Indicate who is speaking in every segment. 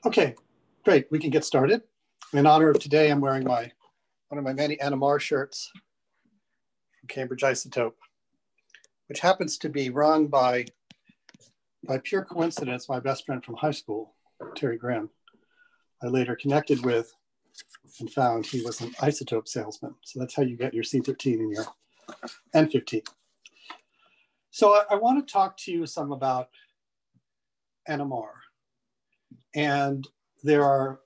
Speaker 1: Okay, great. We can get started. In honor of today, I'm wearing one of my many NMR shirts from Cambridge Isotope, which happens to be run by pure coincidence, my best friend from high school, Terry Grimm. I later connected with and found he was an isotope salesman. So that's how you get your C13 and your N15. So I want to talk to you some about NMR. And there are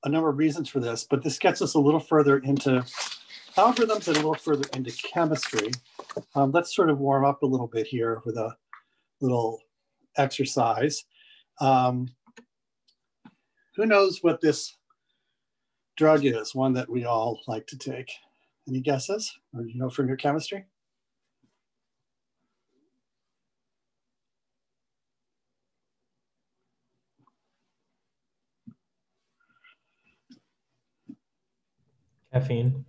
Speaker 1: a number of reasons for this, but this gets us a little further into algorithms and a little further into chemistry. Let's sort of warm up a little bit here with a little exercise. Who knows what this drug is, one that we all like to take? Any guesses, or you know from your chemistry?
Speaker 2: Caffeine.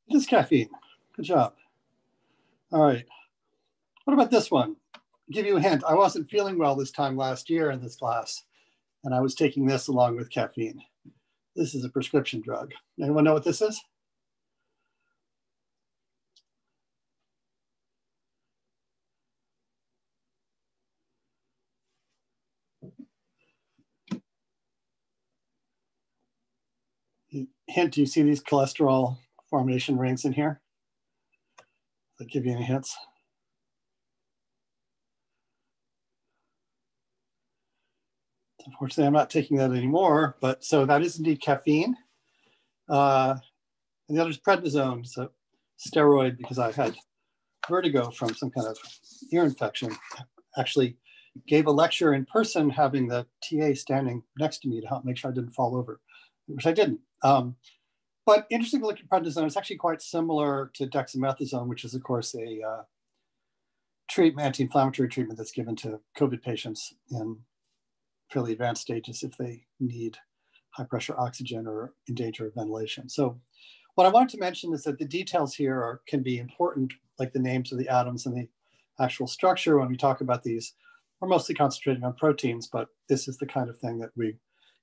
Speaker 1: It is caffeine. Good job. All right. What about this one? I'll give you a hint. I wasn't feeling well this time last year in this class, and I was taking this along with caffeine. This is a prescription drug. Anyone know what this is? Hint, do you see these cholesterol formation rings in here? I'll give you any hints. Unfortunately, I'm not taking that anymore, but so that is indeed caffeine. And the other is prednisone, so steroid, because I had vertigo from some kind of ear infection. Actually gave a lecture in person having the TA standing next to me to help make sure I didn't fall over, which I didn't. But interesting to look at prednisone. It's actually quite similar to dexamethasone, which is, of course, a treatment, anti-inflammatory treatment that's given to COVID patients in fairly advanced stages if they need high pressure oxygen or in danger of ventilation. So what I wanted to mention is that the details here can be important, like the names of the atoms and the actual structure. When we talk about these, we're mostly concentrating on proteins, but this is the kind of thing that we,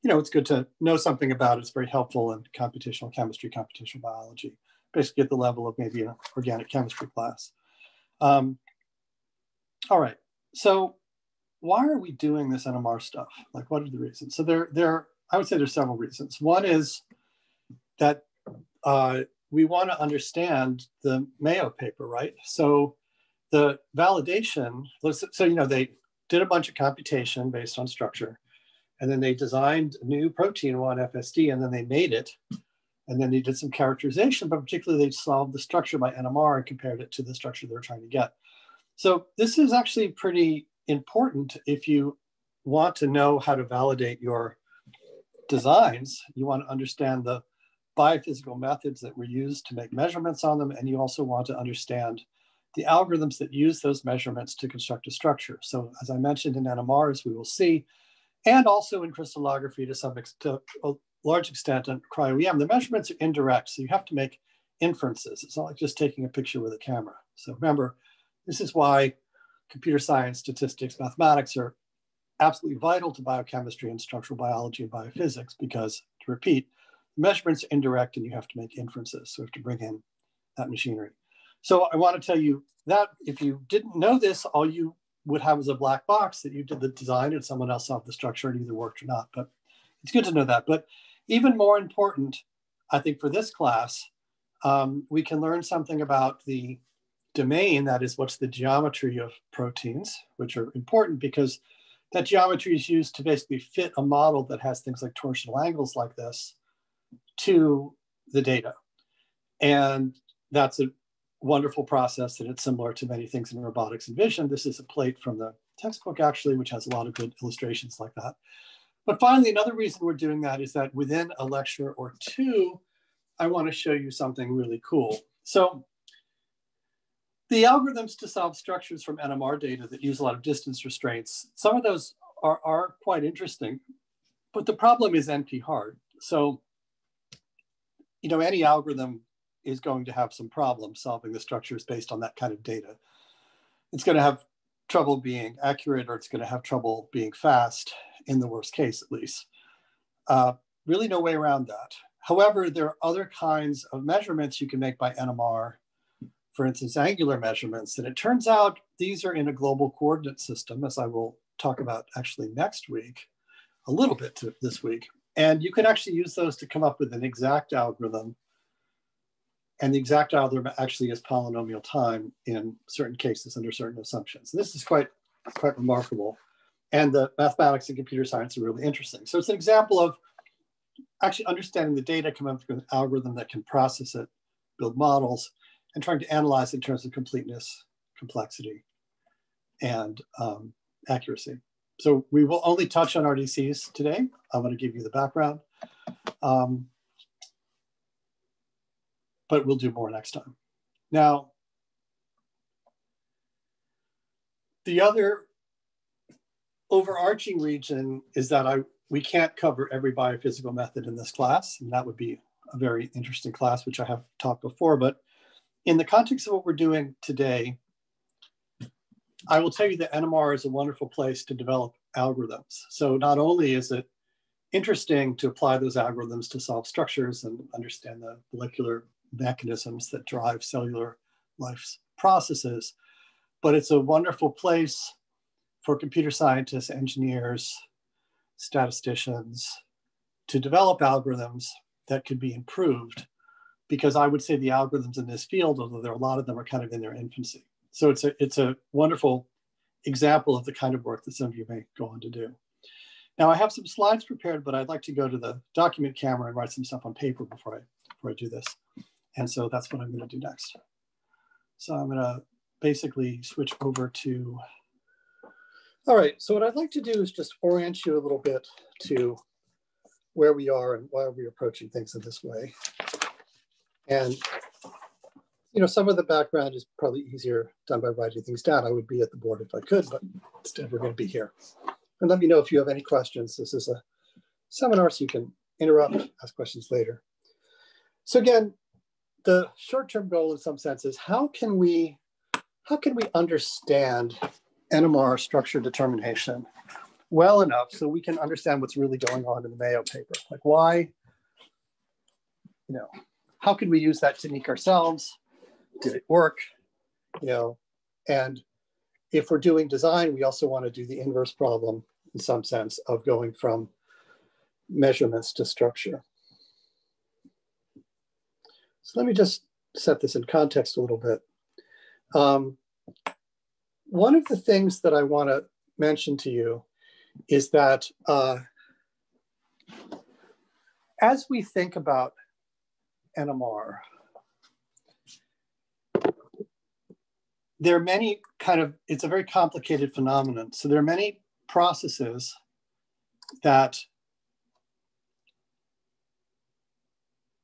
Speaker 1: it's good to know something about. It's very helpful in computational chemistry, computational biology, basically at the level of maybe an organic chemistry class. All right, so why are we doing this NMR stuff? Like, what are the reasons? So I would say there's several reasons. One is that we want to understand the Mayo paper, right? So the validation, so they did a bunch of computation based on structure, and then they designed a new protein on FSD, and then they made it, and then they did some characterization, but particularly they solved the structure by NMR and compared it to the structure they were trying to get. So this is actually pretty important if you want to know how to validate your designs. You want to understand the biophysical methods that were used to make measurements on them, and you also want to understand the algorithms that use those measurements to construct a structure. So as I mentioned in NMR, as we will see, and also in crystallography to a large extent in cryo-EM, the measurements are indirect, so you have to make inferences. It's not like just taking a picture with a camera. So remember, this is why computer science, statistics, mathematics are absolutely vital to biochemistry and structural biology and biophysics, because, to repeat, measurements are indirect and you have to make inferences. So you have to bring in that machinery. So I want to tell you that if you didn't know this, all you would have is a black box that you did the design and someone else solved the structure and either worked or not. But it's good to know that. But even more important, I think for this class, we can learn something about the domain, that is, what's the geometry of proteins, which are important because that geometry is used to basically fit a model that has things like torsional angles like this to the data. And that's a wonderful process, and it's similar to many things in robotics and vision. This is a plate from the textbook, actually, which has a lot of good illustrations like that. But finally, another reason we're doing that is that within a lecture or two, I want to show you something really cool. So the algorithms to solve structures from NMR data that use a lot of distance restraints, some of those are quite interesting, but the problem is NP hard. So, any algorithm is going to have some problems solving the structures based on that kind of data. It's going to have trouble being accurate, or it's going to have trouble being fast, in the worst case, at least. Really no way around that. However, there are other kinds of measurements you can make by NMR, for instance, angular measurements. And it turns out these are in a global coordinate system, as I will talk about actually next week, a little bit this week. And you can actually use those to come up with an exact algorithm. And the exact algorithm actually is polynomial time in certain cases under certain assumptions. And this is quite remarkable. And the mathematics and computer science are really interesting. So it's an example of actually understanding the data, coming up with an algorithm that can process it, build models, and trying to analyze in terms of completeness, complexity, and accuracy. So we will only touch on RDCs today. I'm going to give you the background, but we'll do more next time. Now, the other overarching region is that we can't cover every biophysical method in this class, and that would be a very interesting class, which I have talked before. But in the context of what we're doing today, I will tell you that NMR is a wonderful place to develop algorithms. So not only is it interesting to apply those algorithms to solve structures and understand the molecular mechanisms that drive cellular life's processes, but it's a wonderful place for computer scientists, engineers, statisticians to develop algorithms that could be improved, because I would say the algorithms in this field, although there are a lot of them, are kind of in their infancy. So it's a wonderful example of the kind of work that some of you may go on to do. Now I have some slides prepared, but I'd like to go to the document camera and write some stuff on paper before I do this. And so that's what I'm going to do next. So I'm going to basically switch over to, all right, so what I'd like to do is just orient you a little bit to where we are and why we're approaching things in this way. And some of the background is probably easier done by writing things down. I would be at the board if I could, but instead we're going to be here. And let me know if you have any questions. This is a seminar, so you can interrupt, ask questions later. So again, the short-term goal in some sense is how can we understand NMR structure determination well enough so we can understand what's really going on in the Mayo paper? Like why, how can we use that technique ourselves? Did it work? And if we're doing design, we also want to do the inverse problem in some sense of going from measurements to structure. So let me just set this in context a little bit. One of the things that I want to mention to you is that as we think about NMR, there are many it's a very complicated phenomenon. So there are many processes that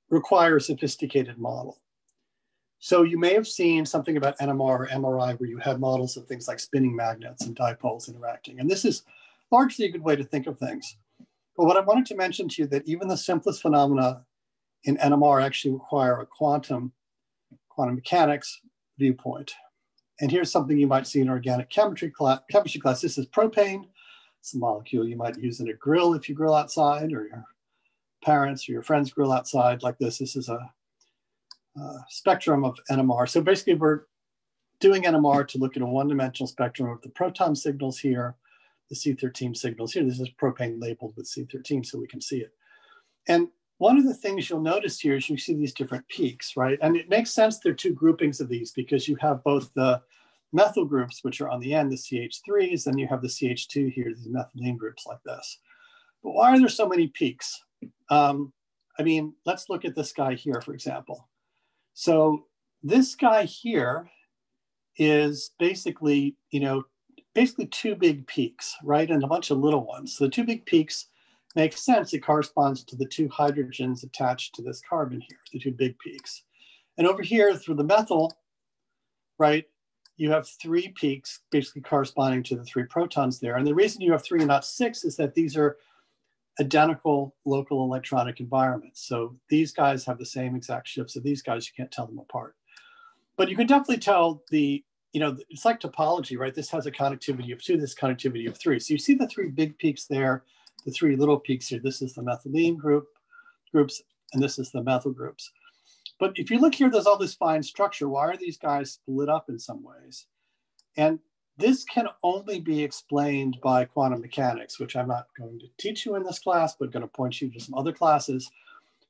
Speaker 1: require a sophisticated model. So you may have seen something about NMR or MRI where you had models of things like spinning magnets and dipoles interacting. And this is largely a good way to think of things. But what I wanted to mention to you that even the simplest phenomena in NMR actually require a quantum mechanics viewpoint. And here's something you might see in organic chemistry class. This is propane. It's a molecule you might use in a grill if you grill outside, or your parents or your friends grill outside like this. This is a spectrum of NMR. So basically we're doing NMR to look at a one-dimensional spectrum of the proton signals here, the C13 signals here. This is propane labeled with C13 so we can see it. And one of the things you'll notice here is you see these different peaks, right? And it makes sense there are two groupings of these because you have both the methyl groups, which are on the end, the CH3s, and you have the CH2 here, these methylene groups like this. But why are there so many peaks? Let's look at this guy here, for example. So this guy here is basically, two big peaks, right? And a bunch of little ones. So the two big peaks makes sense. It corresponds to the two hydrogens attached to this carbon here, the two big peaks. And over here through the methyl, right, you have three peaks basically corresponding to the three protons there. And the reason you have three and not six is that these are identical local electronic environments. So these guys have the same exact shifts of these guys. You can't tell them apart. But you can definitely tell it's like topology, right? This has a connectivity of two, this connectivity of three. So you see the three big peaks there. the three little peaks here. This is the methylene groups, and this is the methyl groups. But if you look here, there's all this fine structure. Why are these guys split up in some ways? And this can only be explained by quantum mechanics, which I'm not going to teach you in this class, but going to point you to some other classes.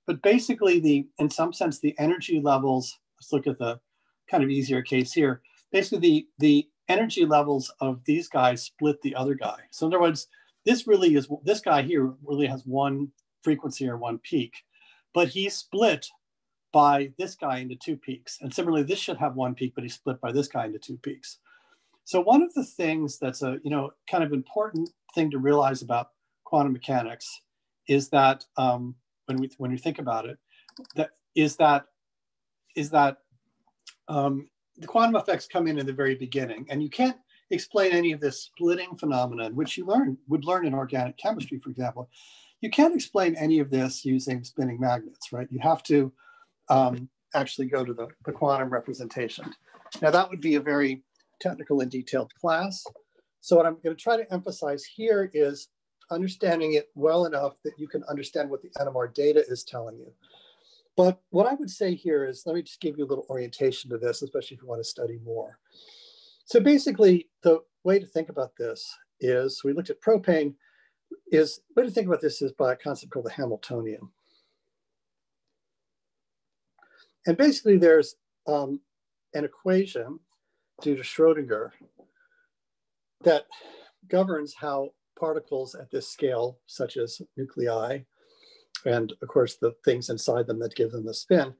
Speaker 1: But basically, in some sense, the energy levels, let's look at the kind of easier case here. Basically, the energy levels of these guys split the other guy. So in other words, this guy here really has one frequency or one peak, but he's split by this guy into two peaks. And similarly, this should have one peak, but he's split by this guy into two peaks. So one of the things that's a kind of important thing to realize about quantum mechanics is that when you think about it, the quantum effects come in the very beginning, and you can't explain any of this splitting phenomenon, which you would learn in organic chemistry, for example. You can't explain any of this using spinning magnets, right? You have to actually go to the quantum representation. Now that would be a very technical and detailed class. So what I'm going to try to emphasize here is understanding it well enough that you can understand what the NMR data is telling you. But what I would say here is, let me just give you a little orientation to this, especially if you want to study more. So basically, the way to think about this is, we looked at propane, the way to think about this is by a concept called the Hamiltonian. And basically there's an equation due to Schrodinger that governs how particles at this scale, such as nuclei, and of course the things inside them that give them the spin,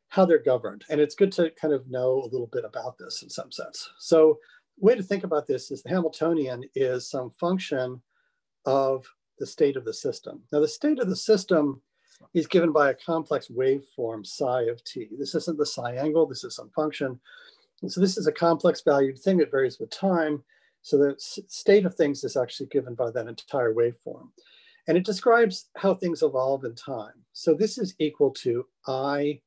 Speaker 1: how they're governed. And it's good to kind of know a little bit about this in some sense. So the way to think about this is the Hamiltonian is some function of the state of the system. Now the state of the system is given by a complex waveform psi of t. This isn't the psi angle, this is some function. And so this is a complex valued thing that varies with time. So the state of things is actually given by that entire waveform. And it describes how things evolve in time. So this is equal to I,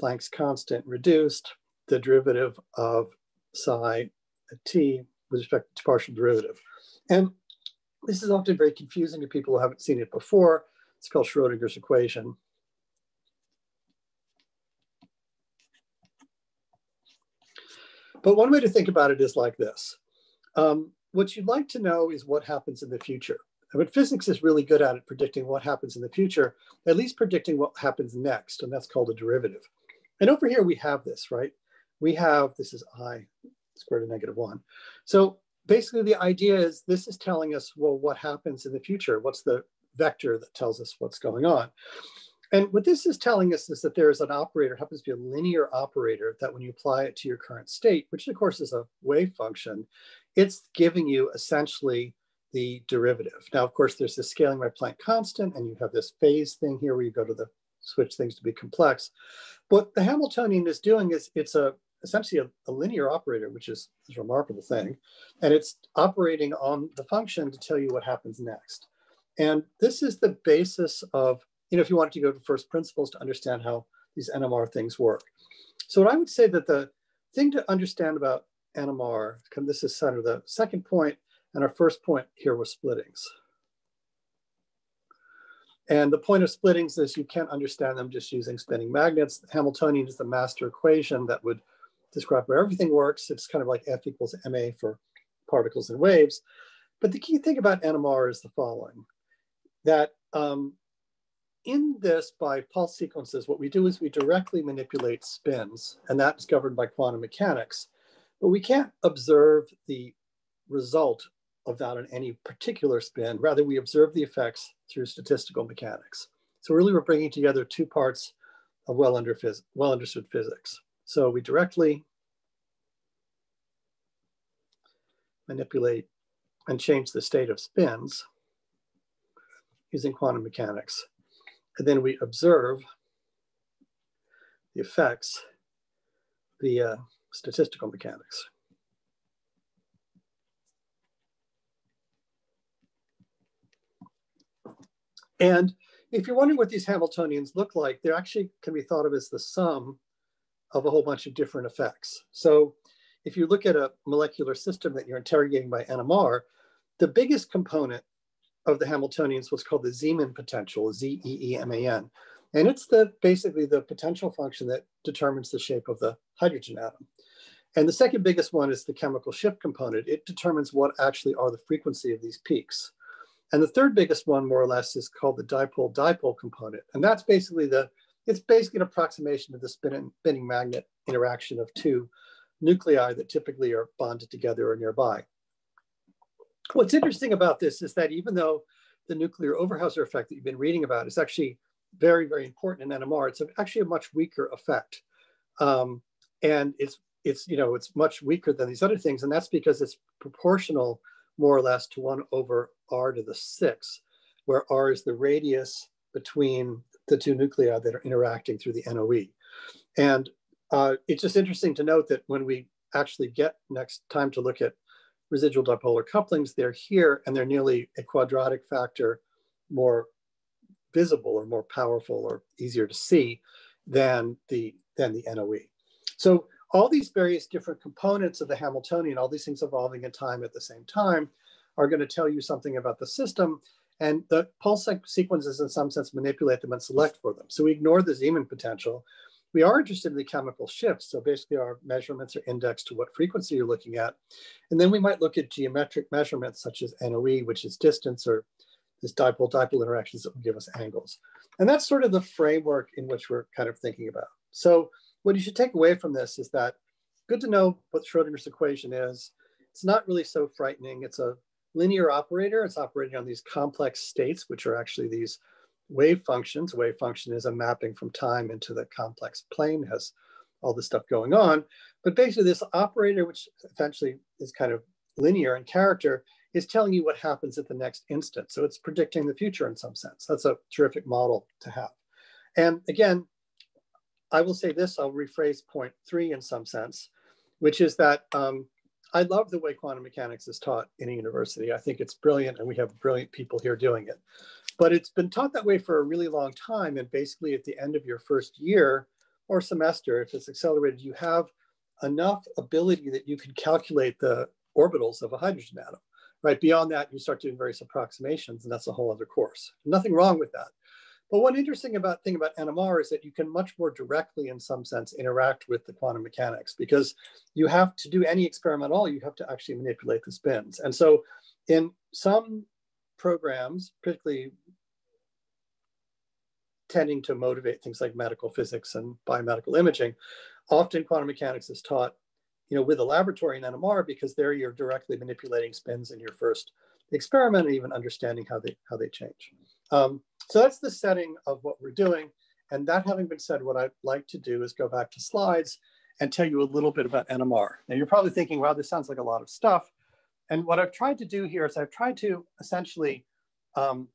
Speaker 1: Planck's constant reduced, the derivative of psi at t with respect to partial derivative. And this is often very confusing to people who haven't seen it before. It's called Schrodinger's equation. But one way to think about it is like this. What you'd like to know is what happens in the future. But physics is really good at it, predicting what happens in the future, at least predicting what happens next, and that's called a derivative. And over here we have this, right? We have, this is I squared to -1. So basically the idea is this is telling us, well, what happens in the future? What's the vector that tells us what's going on? And what this is telling us is that there is an operator, happens to be a linear operator, that when you apply it to your current state, which of course is a wave function, it's giving you essentially the derivative. Now, of course, there's this scaling by Planck constant, and you have this phase thing here where you go to the switch things to be complex. What the Hamiltonian is doing is it's essentially a linear operator, which is a remarkable thing. And it's operating on the function to tell you what happens next. And this is the basis of, if you wanted to go to first principles to understand how these NMR things work. So what I would say that the thing to understand about NMR, this is sort of the second point, and our first point here was splittings. And the point of splittings is you can't understand them just using spinning magnets. The Hamiltonian is the master equation that would describe where everything works. It's kind of like F equals ma for particles and waves. But the key thing about NMR is the following, that in this, by pulse sequences, what we do is we directly manipulate spins, and that's governed by quantum mechanics. But we can't observe the result of that in any particular spin. Rather, we observe the effects through statistical mechanics. So really, we're bringing together two parts of well understood physics. So we directly manipulate and change the state of spins using quantum mechanics. And then we observe the effects via statistical mechanics. And if you're wondering what these Hamiltonians look like, they actually can be thought of as the sum of a whole bunch of different effects. So if you look at a molecular system that you're interrogating by NMR, the biggest component of the Hamiltonians, what's called the Zeeman potential, Z-E-E-M-A-N. And it's basically the potential function that determines the shape of the hydrogen atom. And the second biggest one is the chemical shift component. It determines what actually are the frequency of these peaks. And the third biggest one, more or less, is called the dipole-dipole component. And that's basically it's basically an approximation of the spinning magnet interaction of two nuclei that typically are bonded together or nearby. What's interesting about this is that even though the nuclear Overhauser effect that you've been reading about is actually very, very important in NMR, it's actually a much weaker effect. And it's much weaker than these other things. And that's because it's proportional more or less to 1 over r to the 6, where r is the radius between the two nuclei that are interacting through the NOE. And it's just interesting to note that when we actually get next time to look at residual dipolar couplings, they're here and they're nearly a quadratic factor more visible or more powerful or easier to see than the NOE. So all these various different components of the Hamiltonian, all these things evolving in time at the same time, are going to tell you something about the system. And the pulse sequences, in some sense, manipulate them and select for them. So we ignore the Zeeman potential. We are interested in the chemical shifts. So basically, our measurements are indexed to what frequency you're looking at. And then we might look at geometric measurements, such as NOE, which is distance, or this dipole-dipole interactions that will give us angles. And that's sort of the framework in which we're kind of thinking about. So what you should take away from this is that good to know what Schrodinger's equation is. It's not really so frightening. It's a linear operator. It's operating on these complex states, which are actually these wave functions. A wave function is a mapping from time into the complex plane, has all this stuff going on. But basically this operator, which essentially is kind of linear in character, is telling you what happens at the next instant. So it's predicting the future in some sense. That's a terrific model to have. And again, I will say this, I'll rephrase point 3 in some sense, which is that I love the way quantum mechanics is taught in a university. I think it's brilliant and we have brilliant people here doing it. But it's been taught that way for a really long time. And basically at the end of your first year or semester, if it's accelerated, you have enough ability that you can calculate the orbitals of a hydrogen atom, right? Beyond that, you start doing various approximations, and that's a whole other course. Nothing wrong with that. But one interesting thing about NMR is that you can much more directly, in some sense, interact with the quantum mechanics, because you have to do any experiment at all, you have to actually manipulate the spins. And so in some programs, particularly tending to motivate things like medical physics and biomedical imaging, often quantum mechanics is taught with a laboratory in NMR, because there you're directly manipulating spins in your first experiment and even understanding how they change. So that's the setting of what we're doing. And that having been said, what I'd like to do is go back to slides and tell you a little bit about NMR. Now you're probably thinking, wow, this sounds like a lot of stuff. And what I've tried to do here is I've tried to essentially come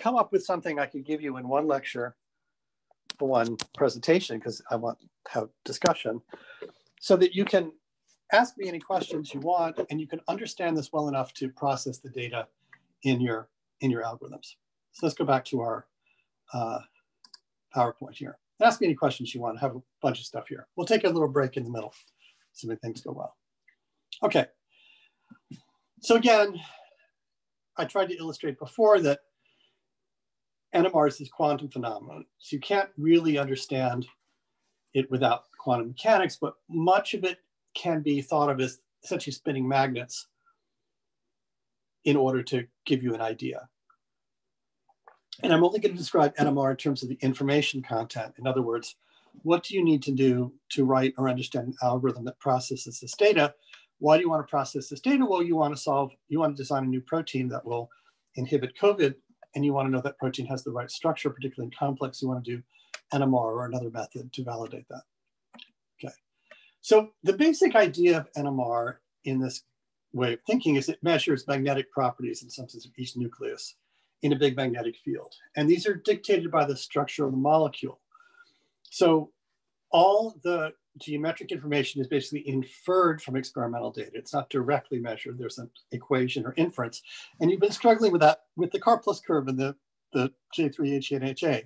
Speaker 1: up with something I could give you in one lecture for one presentation, because I want to have discussion, so that you can ask me any questions you want and you can understand this well enough to process the data in your algorithms. So let's go back to our PowerPoint here. Ask me any questions you want. I have a bunch of stuff here. We'll take a little break in the middle, assuming things go well. Okay. So again, I tried to illustrate before that NMR is this quantum phenomenon. So you can't really understand it without quantum mechanics, but much of it can be thought of as essentially spinning magnets in order to give you an idea. And I'm only going to describe NMR in terms of the information content. In other words, what do you need to do to write or understand an algorithm that processes this data? Why do you want to process this data? Well, you want to design a new protein that will inhibit COVID, and you want to know that protein has the right structure, particularly in complex. You want to do NMR or another method to validate that. Okay. So the basic idea of NMR in this way of thinking is it measures magnetic properties in some sense of each nucleus in a big magnetic field. And these are dictated by the structure of the molecule. So all the geometric information is basically inferred from experimental data. It's not directly measured. There's an equation or inference. And you've been struggling with that with the Karplus curve and the J3HNHA.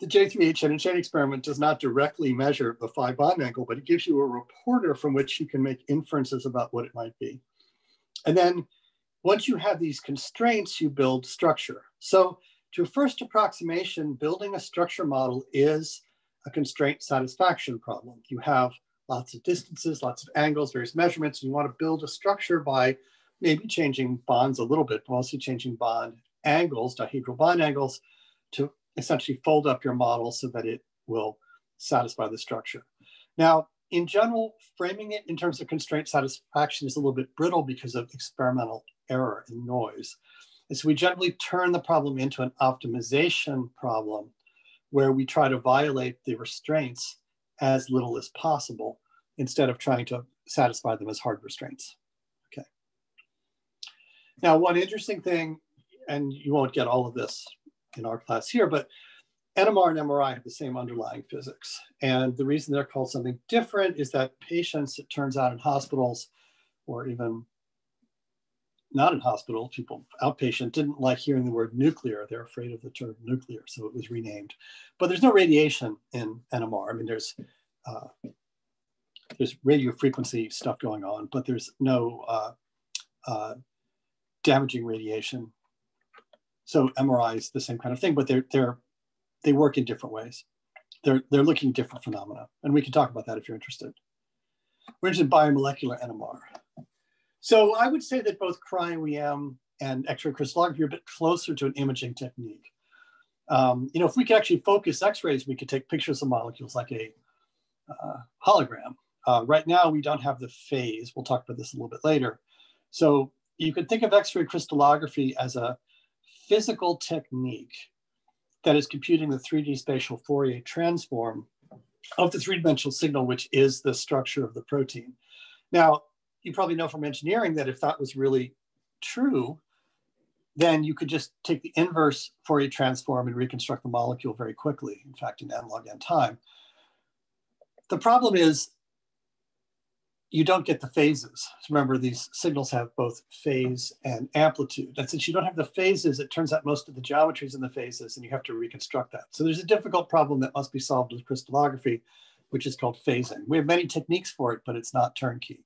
Speaker 1: The J3HNHA experiment does not directly measure the phi bond angle, but it gives you a reporter from which you can make inferences about what it might be. And then once you have these constraints, you build structure. So to a first approximation, building a structure model is a constraint satisfaction problem. You have lots of distances, lots of angles, various measurements, and you want to build a structure by maybe changing bonds a little bit, but also changing bond angles, dihedral bond angles, to essentially fold up your model so that it will satisfy the structure. Now, in general, framing it in terms of constraint satisfaction is a little bit brittle because of experimental error and noise. And so we generally turn the problem into an optimization problem where we try to violate the restraints as little as possible instead of trying to satisfy them as hard restraints. Okay. Now, one interesting thing, and you won't get all of this in our class here, but NMR and MRI have the same underlying physics. And the reason they're called something different is that patients, it turns out in hospitals, or even not in hospital, people outpatient didn't like hearing the word nuclear. They're afraid of the term nuclear, so it was renamed. But there's no radiation in NMR. I mean, there's radio frequency stuff going on, but there's no damaging radiation. So MRI is the same kind of thing, but they work in different ways. They're looking at different phenomena, and we can talk about that if you're interested. We're interested in biomolecular NMR. So I would say that both cryo-EM and X-ray crystallography are a bit closer to an imaging technique. If we could actually focus X-rays, we could take pictures of molecules like a hologram. Right now, we don't have the phase. We'll talk about this a little bit later. So you could think of X-ray crystallography as a physical technique that is computing the 3D spatial Fourier transform of the three-dimensional signal, which is the structure of the protein. Now, you probably know from engineering that if that was really true, then you could just take the inverse Fourier transform and reconstruct the molecule very quickly, in fact, in n log n time. The problem is you don't get the phases. Remember, these signals have both phase and amplitude. And since you don't have the phases, it turns out most of the geometry is in the phases, and you have to reconstruct that. So there's a difficult problem that must be solved with crystallography, which is called phasing. We have many techniques for it, but it's not turnkey.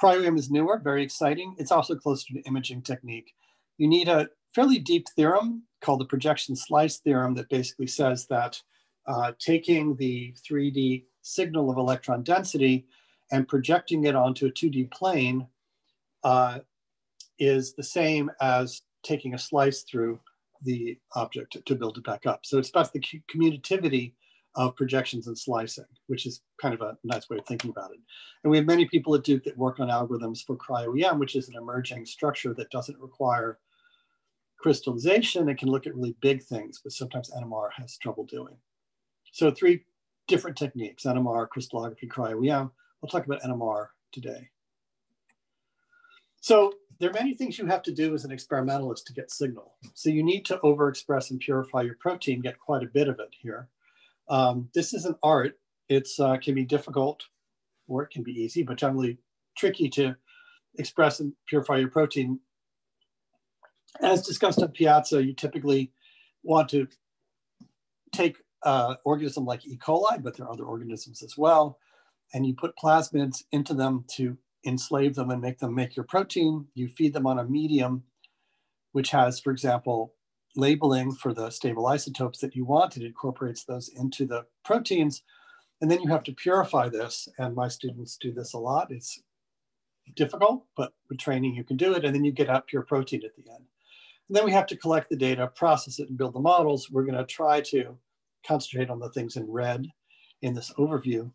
Speaker 1: Cryo-EM is newer, very exciting. It's also closer to an imaging technique. You need a fairly deep theorem called the projection slice theorem that basically says that taking the 3D signal of electron density and projecting it onto a 2D plane is the same as taking a slice through the object to build it back up. So it's about the commutativity of projections and slicing, which is kind of a nice way of thinking about it. And we have many people at Duke that work on algorithms for cryo-EM, which is an emerging structure that doesn't require crystallization. It can look at really big things, but sometimes NMR has trouble doing. So 3 different techniques: NMR, crystallography, cryo-EM. We'll talk about NMR today. So there are many things you have to do as an experimentalist to get signal. So you need to overexpress and purify your protein, get quite a bit of it here. This is an art. It can be difficult, or it can be easy, but generally tricky to express and purify your protein. As discussed on Piazza, you typically want to take an organism like E. coli, but there are other organisms as well, and you put plasmids into them to enslave them and make them make your protein. You feed them on a medium which has, for example, labeling for the stable isotopes that you want. It incorporates those into the proteins. And then you have to purify this. And my students do this a lot. It's difficult, but with training you can do it. And then you get out pure protein at the end. And then we have to collect the data, process it, and build the models. We're going to try to concentrate on the things in red in this overview.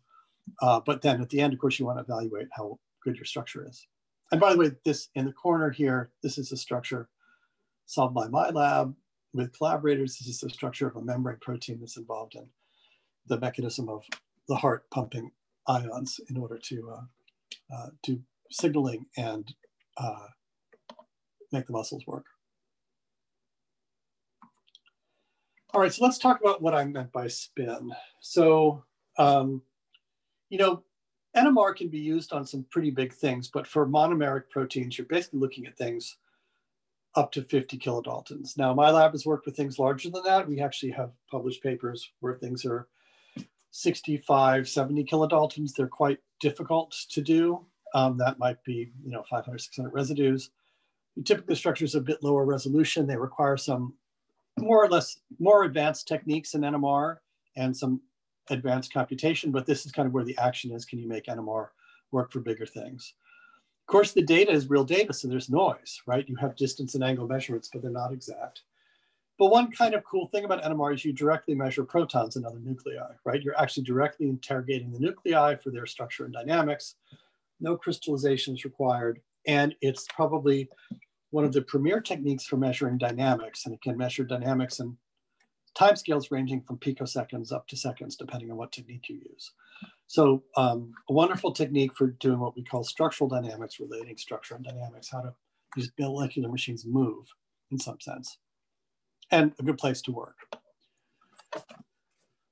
Speaker 1: But then at the end, of course, you want to evaluate how good your structure is. And by the way, this in the corner here, this is a structure solved by my lab with collaborators. This is the structure of a membrane protein that's involved in the mechanism of the heart pumping ions in order to do signaling and make the muscles work. All right, so let's talk about what I meant by spin. So, NMR can be used on some pretty big things, but for monomeric proteins, you're basically looking at things up to 50 kilodaltons. Now, my lab has worked with things larger than that. We actually have published papers where things are 65, 70 kilodaltons. They're quite difficult to do. That might be, 500, 600 residues. Typically, the structure is a bit lower resolution. They require some more or less more advanced techniques in NMR and some advanced computation, but this is kind of where the action is. Can you make NMR work for bigger things? Of course, the data is real data, so there's noise, right? You have distance and angle measurements, but they're not exact. But one kind of cool thing about NMR is you directly measure protons and other nuclei, right? You're actually directly interrogating the nuclei for their structure and dynamics. No crystallization is required. And it's probably one of the premier techniques for measuring dynamics. And it can measure dynamics in timescales ranging from picoseconds up to seconds, depending on what technique you use. So a wonderful technique for doing what we call structural dynamics, relating structure and dynamics, how to these molecular machines move in some sense, and a good place to work.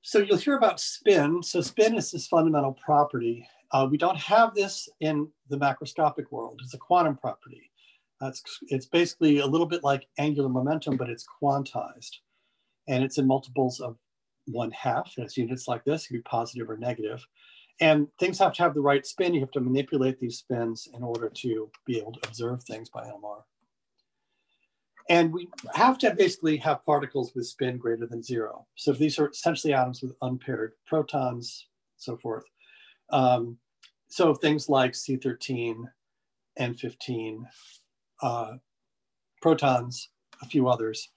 Speaker 1: So you'll hear about spin. So spin is this fundamental property. We don't have this in the macroscopic world. It's a quantum property. It's basically a little bit like angular momentum, but it's quantized. And it's in multiples of 1/2. It has units like this, it can be positive or negative. And things have to have the right spin. You have to manipulate these spins in order to be able to observe things by NMR. And we have to basically have particles with spin greater than 0. So these are essentially atoms with unpaired protons, so forth. So things like C13, N15, protons, a few others.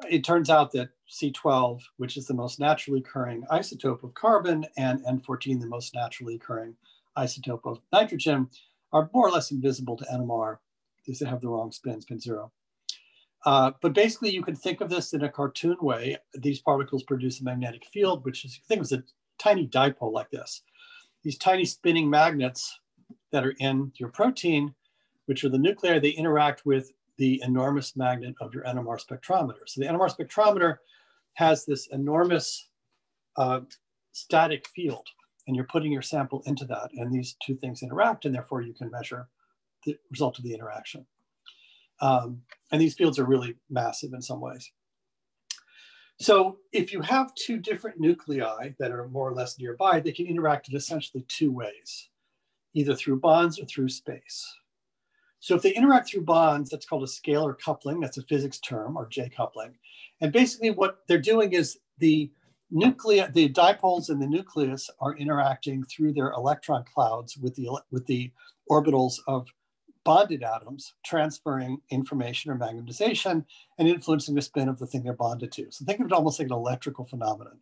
Speaker 1: It turns out that C12, which is the most naturally occurring isotope of carbon, and N14, the most naturally occurring isotope of nitrogen, are more or less invisible to NMR because they have the wrong spin, spin 0. But basically, you can think of this in a cartoon way. These particles produce a magnetic field, which is, think of as a tiny dipole like this. These tiny spinning magnets that are in your protein, which are the nuclei, they interact with the enormous magnet of your NMR spectrometer. So the NMR spectrometer has this enormous static field, and you're putting your sample into that, and these two things interact, and therefore you can measure the result of the interaction. And these fields are really massive in some ways. So if you have two different nuclei that are more or less nearby, they can interact in essentially two ways, either through bonds or through space. So if they interact through bonds, that's called a scalar coupling. That's a physics term, or J coupling. And basically what they're doing is the dipoles in the nucleus are interacting through their electron clouds with the orbitals of bonded atoms, transferring information or magnetization and influencing the spin of the thing they're bonded to. So think of it almost like an electrical phenomenon.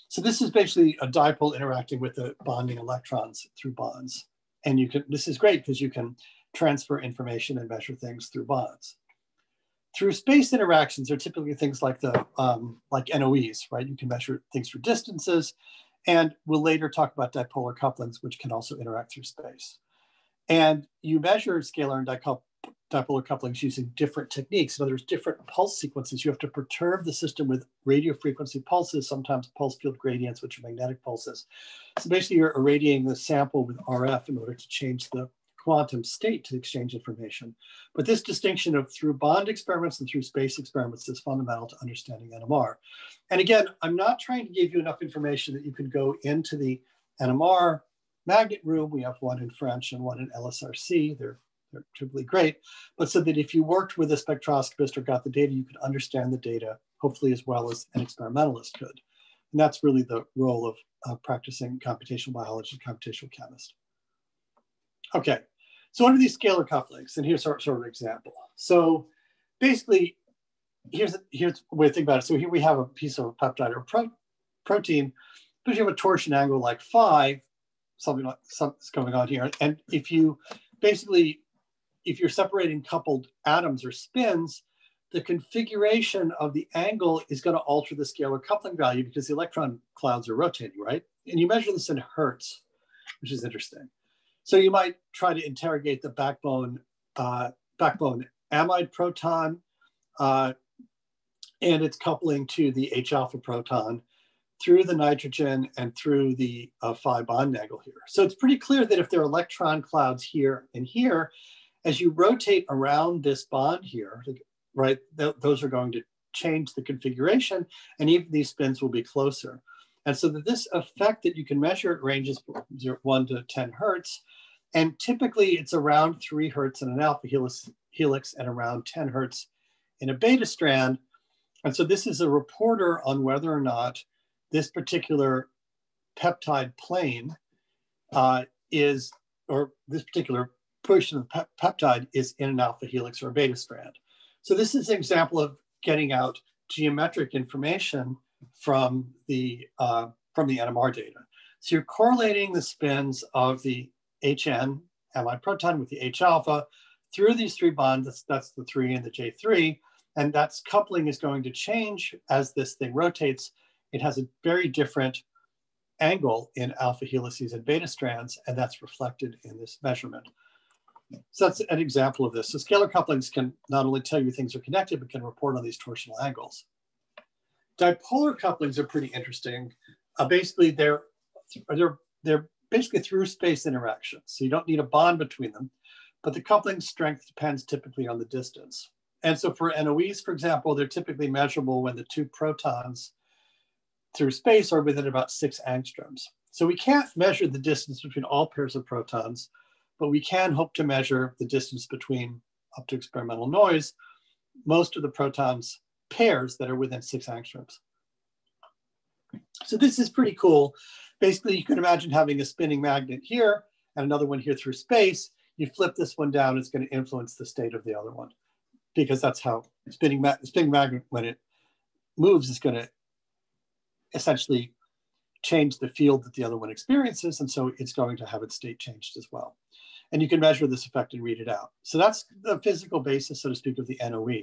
Speaker 1: So this is basically a dipole interacting with the bonding electrons through bonds. And this is great because you can transfer information and measure things through bonds. Through space interactions are typically things like like NOEs, right? You can measure things through distances, and we'll later talk about dipolar couplings, which can also interact through space. And you measure scalar and dipolar couplings using different techniques. In other words, different pulse sequences. You have to perturb the system with radio frequency pulses, sometimes pulse field gradients, which are magnetic pulses. So basically you're irradiating the sample with RF in order to change the quantum state to exchange information. But this distinction of through bond experiments and through space experiments is fundamental to understanding NMR. And again, I'm not trying to give you enough information that you can go into the NMR magnet room. We have one in French and one in LSRC. They're typically great, but so that if you worked with a spectroscopist or got the data, you could understand the data, hopefully as well as an experimentalist could. And that's really the role of practicing computational biology, computational chemist. Okay, so what are these scalar couplings? And here's sort of an example. So basically, here's a way to think about it. So here we have a piece of a peptide or protein, but you have a torsion angle like phi, something's going on here. And if you're separating coupled atoms or spins, the configuration of the angle is going to alter the scalar coupling value because the electron clouds are rotating, right? And you measure this in hertz, which is interesting. So you might try to interrogate the backbone amide proton and its coupling to the H alpha proton through the nitrogen and through the phi bond angle here. So it's pretty clear that if there are electron clouds here and here, as you rotate around this bond here, right, those are going to change the configuration, and even these spins will be closer. And so that this effect that you can measure, it ranges from 1 to 10 hertz, and typically it's around 3 hertz in an alpha helix and around 10 hertz in a beta strand. And so this is a reporter on whether or not this particular peptide plane or this particular portion of the peptide is in an alpha helix or a beta strand. So this is an example of getting out geometric information from the NMR data. So you're correlating the spins of the HN amide proton with the H alpha through these three bonds. That's the 3 and the J3. And that's coupling is going to change as this thing rotates. It has a very different angle in alpha helices and beta strands, and that's reflected in this measurement. So that's an example of this. So scalar couplings can not only tell you things are connected, but can report on these torsional angles. Dipolar couplings are pretty interesting. Basically, they're basically through space interactions. So you don't need a bond between them, but the coupling strength depends typically on the distance. And so for NOEs, for example, they're typically measurable when the two protons through space are within about 6 angstroms. So we can't measure the distance between all pairs of protons, but we can hope to measure the distance between, up to experimental noise, most of the protons pairs that are within 6 angstroms. So this is pretty cool. Basically, you can imagine having a spinning magnet here and another one here through space. You flip this one down, it's going to influence the state of the other one, because that's how spinning magnet, when it moves, is going to essentially change the field that the other one experiences, and so it's going to have its state changed as well. And you can measure this effect and read it out. So that's the physical basis, so to speak, of the NOE.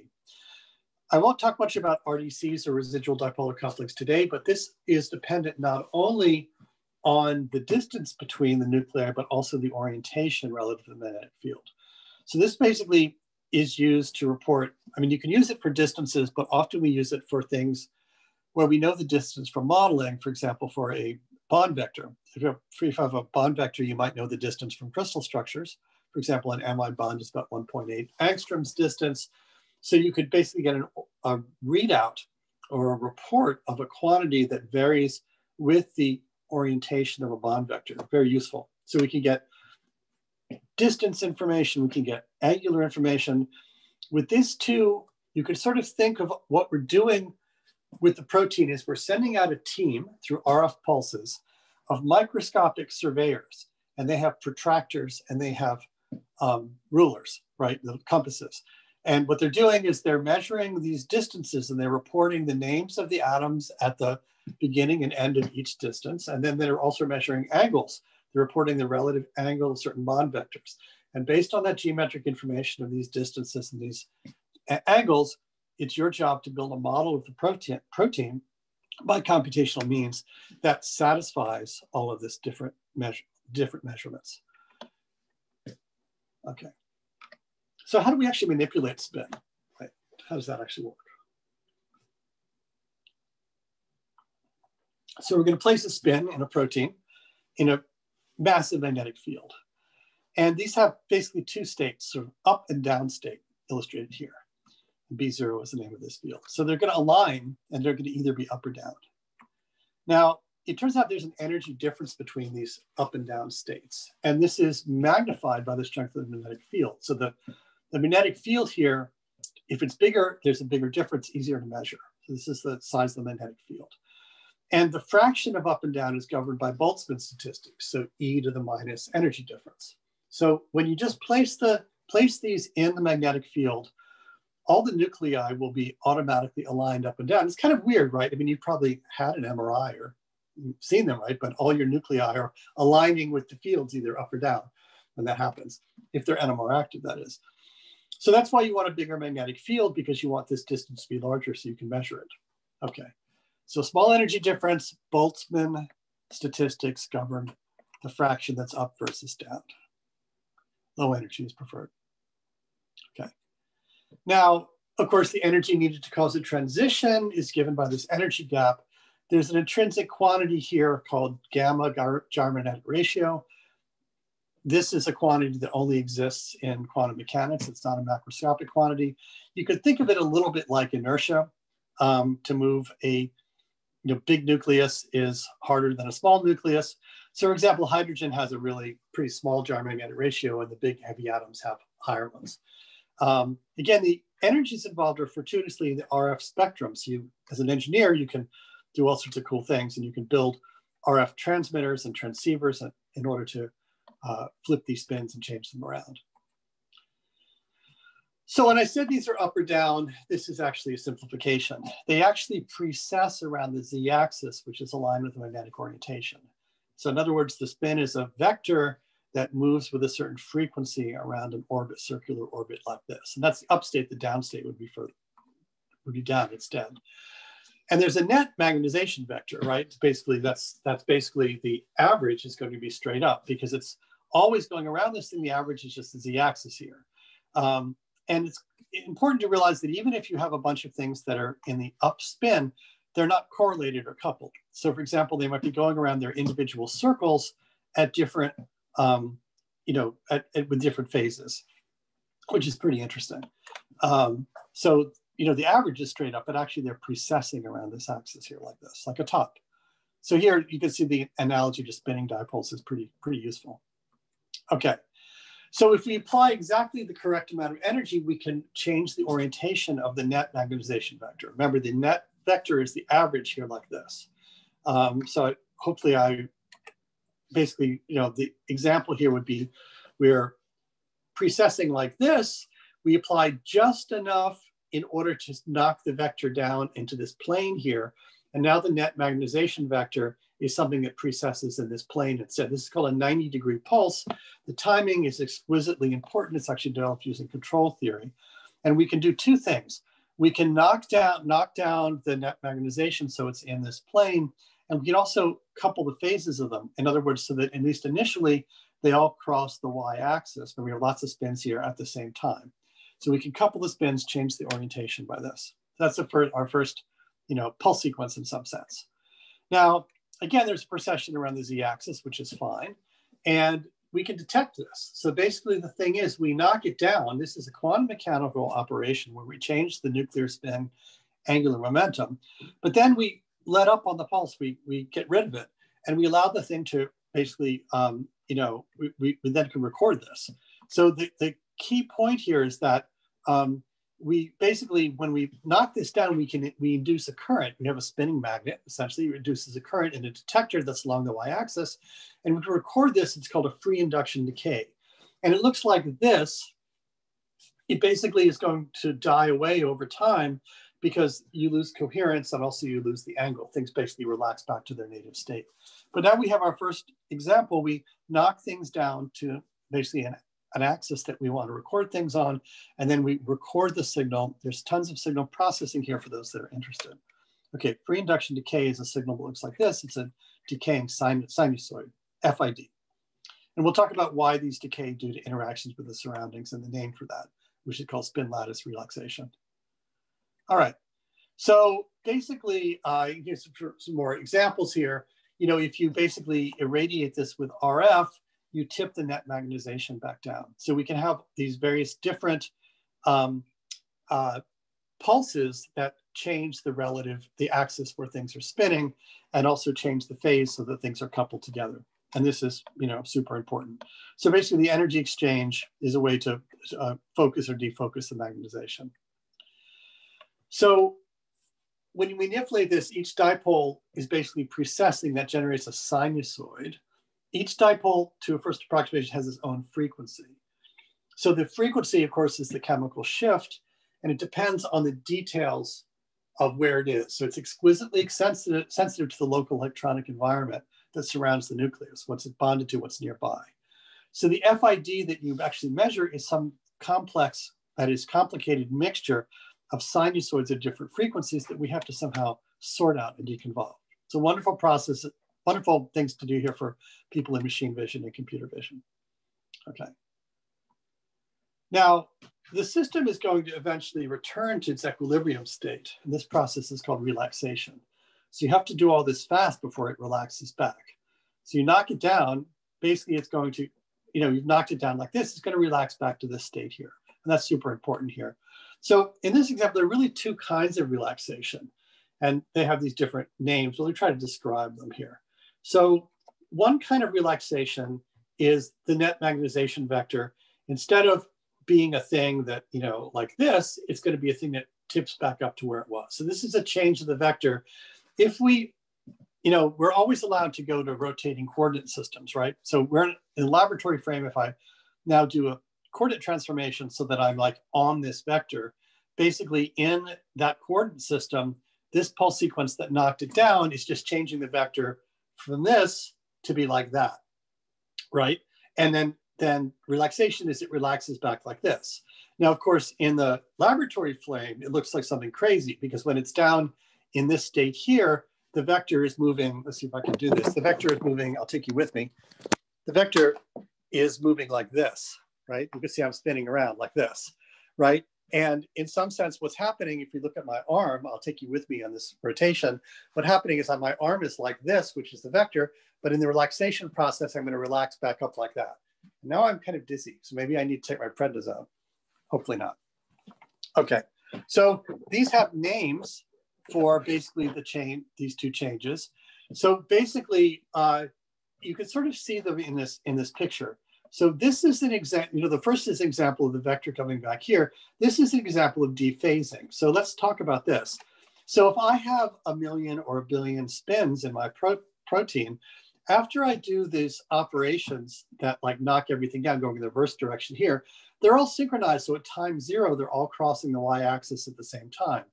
Speaker 1: I won't talk much about RDCs or residual dipolar couplings today, but this is dependent not only on the distance between the nuclei, but also the orientation relative to the magnetic field. So this basically is used to report, I mean, you can use it for distances, but often we use it for things where we know the distance from modeling, for example, for a bond vector. If you have a bond vector, you might know the distance from crystal structures. For example, an amide bond is about 1.8 angstroms distance. So you could basically get a readout or a report of a quantity that varies with the orientation of a bond vector. Very useful. So we can get distance information, we can get angular information. With these two, you can sort of think of what we're doing with the protein is we're sending out a team through RF pulses of microscopic surveyors, and they have protractors and they have rulers, right, the compasses. And what they're doing is they're measuring these distances and they're reporting the names of the atoms at the beginning and end of each distance. And then they're also measuring angles. They're reporting the relative angle of certain bond vectors. And based on that geometric information of these distances and these angles, it's your job to build a model of the protein by computational means that satisfies all of this different measurements. Okay. So how do we actually manipulate spin? Right? How does that actually work? So we're going to place a spin in a protein in a massive magnetic field. And these have basically two states, sort of up and down state, illustrated here. B0 is the name of this field. So they're going to align and they're going to either be up or down. Now, it turns out there's an energy difference between these up and down states. And this is magnified by the strength of the magnetic field. So the magnetic field here, if it's bigger, there's a bigger difference, easier to measure. So this is the size of the magnetic field. And the fraction of up and down is governed by Boltzmann statistics. So e to the minus energy difference. So when you just place these in the magnetic field, all the nuclei will be automatically aligned up and down. It's kind of weird, right? I mean, you probably had an MRI or seen them, right? But all your nuclei are aligning with the fields either up or down when that happens, if they're NMR active, that is. So that's why you want a bigger magnetic field, because you want this distance to be larger so you can measure it. Okay, so small energy difference, Boltzmann statistics govern the fraction that's up versus down. Low energy is preferred. Okay. Now, of course, the energy needed to cause a transition is given by this energy gap. There's an intrinsic quantity here called gamma gyre-magnetic ratio. This is a quantity that only exists in quantum mechanics. It's not a macroscopic quantity. You could think of it a little bit like inertia. To move a big nucleus is harder than a small nucleus. So, for example, hydrogen has a really pretty small gyre-magnetic ratio, and the big heavy atoms have higher ones. Again, the energies involved are fortuitously in the RF spectrum. So you, as an engineer, you can do all sorts of cool things, and you can build RF transmitters and transceivers in order to flip these spins and change them around. So when I said these are up or down, this is actually a simplification. They actually precess around the z-axis, which is aligned with the magnetic orientation. So in other words, the spin is a vector that moves with a certain frequency around an orbit, circular orbit like this. And that's the upstate. The downstate would be down instead. And there's a net magnetization vector, right? It's basically, that's basically the average is going to be straight up because it's always going around this thing. The average is just the z-axis here. And it's important to realize that even if you have a bunch of things that are in the up spin, they're not correlated or coupled. So for example, they might be going around their individual circles at different, with different phases, which is pretty interesting. So, the average is straight up, but actually they're precessing around this axis here like this, like a top. So here you can see the analogy to spinning dipoles is pretty useful. Okay. So if we apply exactly the correct amount of energy, we can change the orientation of the net magnetization vector. Remember, the net vector is the average here like this. So hopefully the example here would be we're precessing like this. We apply just enough in order to knock the vector down into this plane here. And now the net magnetization vector is something that precesses in this plane instead. This is called a 90-degree pulse. The timing is exquisitely important. It's actually developed using control theory. And we can do two things. We can knock down the net magnetization so it's in this plane, and we can also couple the phases of them. In other words, so that at least initially, they all cross the y-axis, but we have lots of spins here at the same time. So we can couple the spins, change the orientation by this. That's our first, pulse sequence in some sense. Now, again, there's a precession around the z-axis, which is fine. And we can detect this. So basically the thing is we knock it down. This is a quantum mechanical operation where we change the nuclear spin angular momentum, but then we let up on the pulse. We get rid of it and we allow the thing to basically, we then can record this. So the key point here is that we basically, when we knock this down, we induce a current. We have a spinning magnet, essentially, it reduces a current in a detector that's along the y-axis. And to record this, it's called a free induction decay. And it looks like this. It basically is going to die away over time because you lose coherence and also you lose the angle. Things basically relax back to their native state. But now we have our first example. We knock things down to basically an axis that we want to record things on, and then we record the signal. There's tons of signal processing here for those that are interested. Okay, free induction decay is a signal that looks like this. It's a decaying sinusoid, FID. And we'll talk about why these decay due to interactions with the surroundings and the name for that, which is called spin lattice relaxation. All right, so basically, here's some more examples here. If you basically irradiate this with RF, you tip the net magnetization back down. So we can have these various different pulses that change the axis where things are spinning and also change the phase so that things are coupled together. And this is, super important. So basically the energy exchange is a way to focus or defocus the magnetization. So when you manipulate this, each dipole is basically precessing that generates a sinusoid. Each dipole, to a first approximation, has its own frequency. So the frequency, of course, is the chemical shift, and it depends on the details of where it is. So it's exquisitely sensitive to the local electronic environment that surrounds the nucleus, what's it bonded to, what's nearby. So the FID that you actually measure is some complex, that is complicated mixture of sinusoids of different frequencies that we have to somehow sort out and deconvolve. It's a wonderful process. Wonderful things to do here for people in machine vision and computer vision. Okay. Now, the system is going to eventually return to its equilibrium state. And this process is called relaxation. So you have to do all this fast before it relaxes back. So you knock it down, basically it's going to, you've knocked it down like this, it's going to relax back to this state here. And that's super important here. So in this example, there are really two kinds of relaxation. And they have these different names. We'll try to describe them here. So one kind of relaxation is the net magnetization vector. Instead of being a thing that, like this, it's going to be a thing that tips back up to where it was. So this is a change of the vector. If we, we're always allowed to go to rotating coordinate systems, right? So we're in a laboratory frame. If I now do a coordinate transformation so that I'm like on this vector, basically in that coordinate system, this pulse sequence that knocked it down is just changing the vector from this to be like that, right? And then relaxation is it relaxes back like this. Now, of course, in the laboratory flame, it looks like something crazy because when it's down in this state here, the vector is moving. Let's see if I can do this. The vector is moving. I'll take you with me. The vector is moving like this, right? You can see I'm spinning around like this, right? And in some sense, what's happening, if you look at my arm, I'll take you with me on this rotation. What's happening is that my arm is like this, which is the vector, but in the relaxation process, I'm going to relax back up like that. And now I'm kind of dizzy, so maybe I need to take my prednisone. Hopefully not. Okay, so these have names for basically these two changes. So basically, you can sort of see them in this picture. So this is an example, the first is an example of the vector coming back here. This is an example of dephasing. So let's talk about this. So if I have 1 million or 1 billion spins in my protein, after I do these operations that like knock everything down, going in the reverse direction here, they're all synchronized. So at time 0, they're all crossing the y-axis at the same time.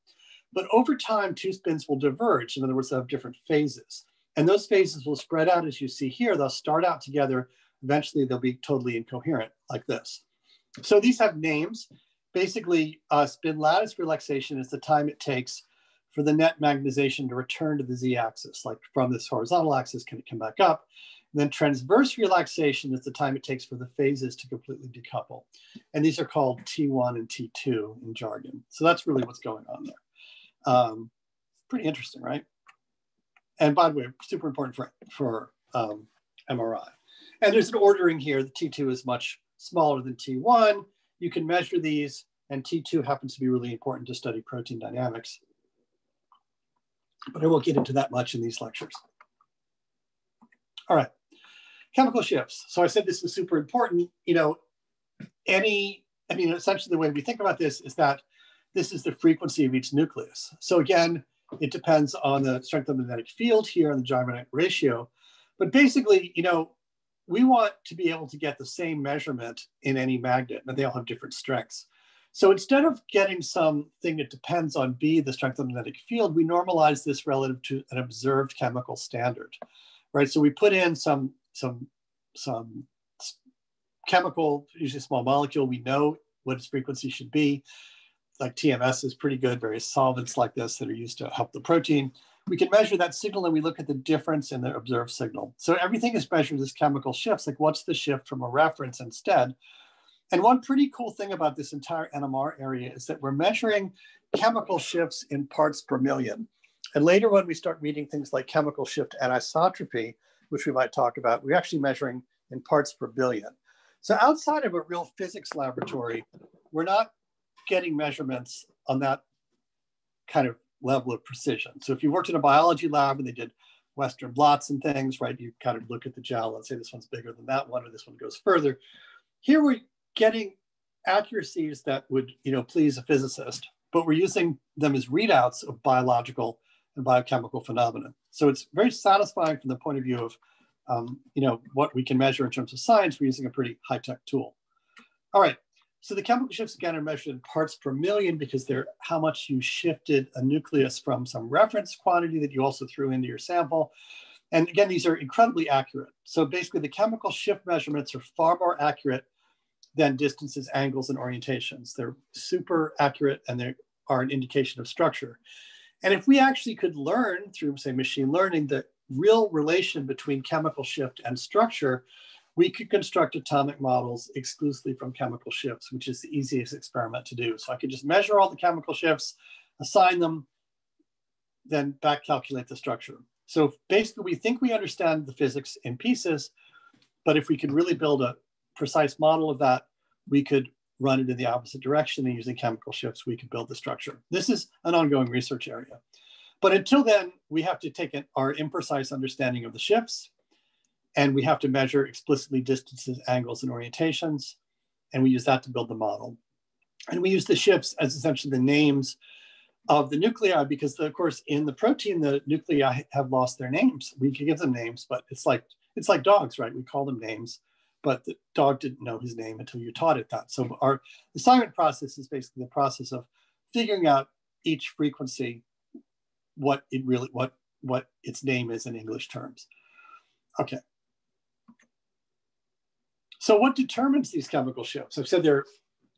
Speaker 1: But over time, 2 spins will diverge. In other words, they'll have different phases. And those phases will spread out as you see here. They'll start out together. Eventually, they'll be totally incoherent like this. So these have names. Basically, spin lattice relaxation is the time it takes for the net magnetization to return to the z-axis, like from this horizontal axis, can it come back up? And then transverse relaxation is the time it takes for the phases to completely decouple. And these are called T1 and T2 in jargon. So that's really what's going on there. Pretty interesting, right? And by the way, super important for MRI. And there's an ordering here. The T2 is much smaller than T1. You can measure these, and T2 happens to be really important to study protein dynamics. But I won't get into that much in these lectures. All right, chemical shifts. So I said this was super important. Essentially the way we think about this is that this is the frequency of each nucleus. So again, it depends on the strength of the magnetic field here and the gyro-magnetic ratio. But basically, we want to be able to get the same measurement in any magnet, but they all have different strengths. So instead of getting something that depends on B, the strength of the magnetic field, we normalize this relative to an observed chemical standard, right? So we put in some chemical, usually small molecule, we know what its frequency should be. Like TMS is pretty good, various solvents like this that are used to help the protein. We can measure that signal and we look at the difference in the observed signal. So everything is measured as chemical shifts, like what's the shift from a reference instead. And one pretty cool thing about this entire NMR area is that we're measuring chemical shifts in parts per million. And later when we start reading things like chemical shift anisotropy, which we might talk about, we're actually measuring in parts per billion. So outside of a real physics laboratory, we're not getting measurements on that kind of level of precision. So if you worked in a biology lab and they did Western blots and things, right, you kind of look at the gel and say this one's bigger than that one, or this one goes further. Here we're getting accuracies that would, please a physicist, but we're using them as readouts of biological and biochemical phenomena. So it's very satisfying from the point of view of, what we can measure in terms of science. We're using a pretty high-tech tool. All right. So the chemical shifts again are measured in parts per million because they're how much you shifted a nucleus from some reference quantity that you also threw into your sample. And again, these are incredibly accurate. So basically the chemical shift measurements are far more accurate than distances, angles, and orientations. They're super accurate and they are an indication of structure. And if we actually could learn through, say, machine learning, the real relation between chemical shift and structure, we could construct atomic models exclusively from chemical shifts, which is the easiest experiment to do. So I could just measure all the chemical shifts, assign them, then back calculate the structure. So basically we think we understand the physics in pieces, but if we could really build a precise model of that, we could run it in the opposite direction, and using chemical shifts, we could build the structure. This is an ongoing research area. But until then, we have to take our imprecise understanding of the shifts, and we have to measure explicitly distances, angles, and orientations. And we use that to build the model. And we use the shifts as essentially the names of the nuclei, because of course in the protein, the nuclei have lost their names. We can give them names, but it's like dogs, right? We call them names, but the dog didn't know his name until you taught it that. So our assignment process is basically the process of figuring out each frequency, what its name is in English terms. Okay. So what determines these chemical shifts? I've said they're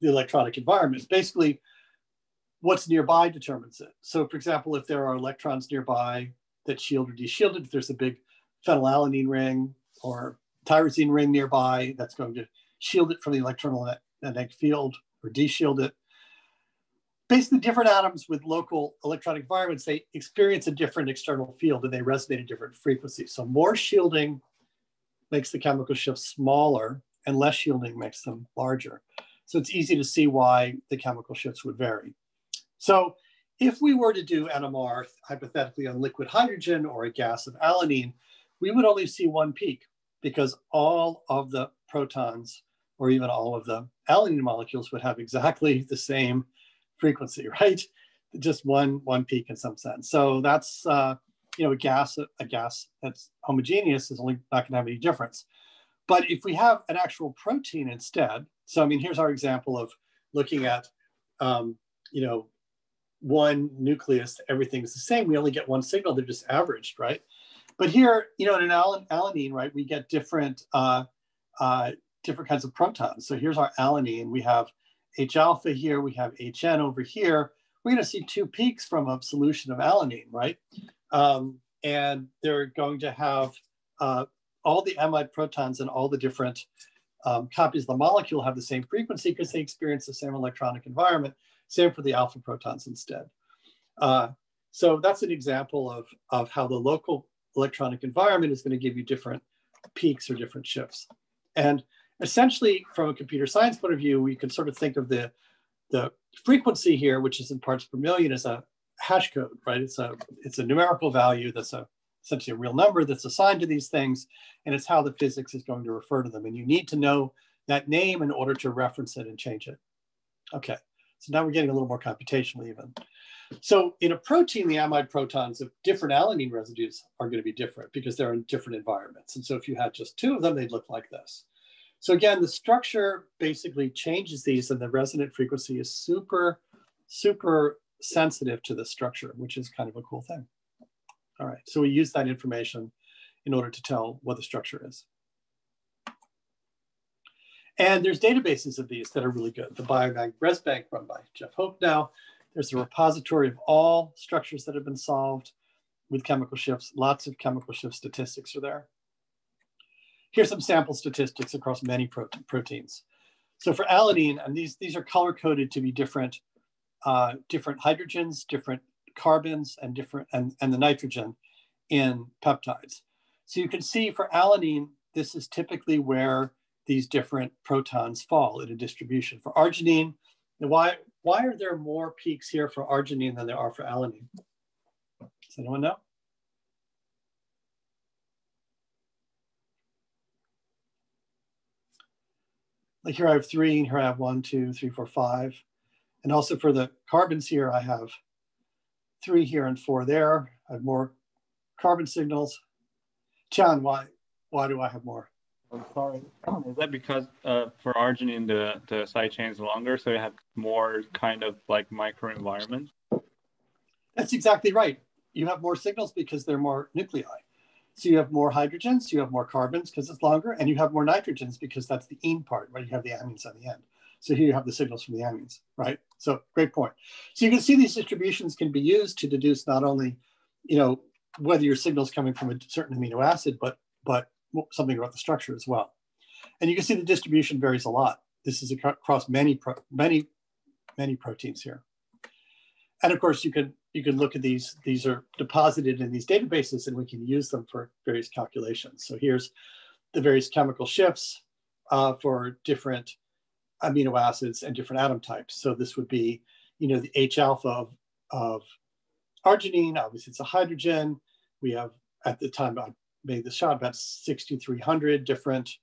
Speaker 1: the electronic environment. Basically, what's nearby determines it. So for example, if there are electrons nearby that shield or de-shielded, if there's a big phenylalanine ring or tyrosine ring nearby, that's going to shield it from the electromagnetic field or de-shield it. Basically, different atoms with local electronic environments, they experience a different external field and they resonate at different frequencies. So more shielding makes the chemical shifts smaller and less shielding makes them larger. So it's easy to see why the chemical shifts would vary. So if we were to do NMR hypothetically on liquid hydrogen or a gas of alanine, we would only see one peak because all of the protons or even all of the alanine molecules would have exactly the same frequency, right? Just one peak in some sense. So that's a gas that's homogeneous is only not going to have any difference. But if we have an actual protein instead, so I mean, here's our example of looking at one nucleus, everything's the same. We only get one signal, they're just averaged, right? But here, in an alanine, right, we get different kinds of protons. So here's our alanine. We have H alpha here, we have HN over here. We're going to see two peaks from a solution of alanine, right? And they're going to have all the amide protons and all the different copies of the molecule have the same frequency because they experience the same electronic environment. Same for the alpha protons instead. So that's an example of how the local electronic environment is going to give you different peaks or different shifts. And essentially, from a computer science point of view, we can sort of think of the frequency here, which is in parts per million, as a hash code, right? It's a numerical value that's essentially a real number that's assigned to these things, and it's how the physics is going to refer to them. And you need to know that name in order to reference it and change it. Okay, so now we're getting a little more computational even. So in a protein, the amide protons of different alanine residues are going to be different because they're in different environments. And so if you had just two of them, they'd look like this. So again, the structure basically changes these, and the resonant frequency is super, super sensitive to the structure, which is kind of a cool thing. All right, so we use that information in order to tell what the structure is. And there's databases of these that are really good. The Biomag ResBank, run by Jeff Hope now. There's a repository of all structures that have been solved with chemical shifts. Lots of chemical shift statistics are there. Here's some sample statistics across many proteins. So for alanine, and these are color-coded to be different hydrogens, different carbons, and the nitrogen in peptides. So you can see for alanine, this is typically where these different protons fall in a distribution. For arginine, why are there more peaks here for arginine than there are for alanine? Does anyone know? Like here I have 3, and here I have 1, 2, 3, 4, 5. And also for the carbons here, I have 3 here and 4 there. I have more carbon signals. Chan, why do I have more?
Speaker 2: I'm sorry. Is that because for arginine, the side chain is longer, so you have more kind of like microenvironment?
Speaker 1: That's exactly right. You have more signals because there are more nuclei. So you have more hydrogens, you have more carbons because it's longer, and you have more nitrogens because that's the ene part, right? You have the amines on the end. So here you have the signals from the amines, right? So great point. So you can see these distributions can be used to deduce not only, whether your signal is coming from a certain amino acid, but something about the structure as well. And you can see the distribution varies a lot. This is across many proteins here. And of course, you can look at these. These are deposited in these databases, and we can use them for various calculations. So here's the various chemical shifts for different amino acids and different atom types. So this would be, the H alpha of arginine. Obviously, it's a hydrogen. We have, at the time I made the shot, about 6,300 different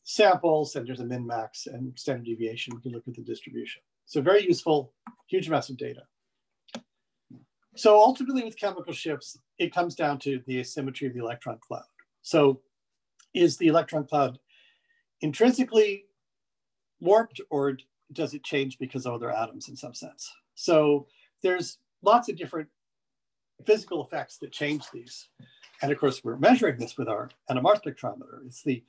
Speaker 1: samples, and there's a min-max and standard deviation. We can look at the distribution. So very useful, huge amounts of data. So ultimately with chemical shifts, it comes down to the asymmetry of the electron cloud. So is the electron cloud intrinsically warped, or does it change because of other atoms in some sense? So there's lots of different physical effects that change these. And of course, we're measuring this with our NMR spectrometer. It's the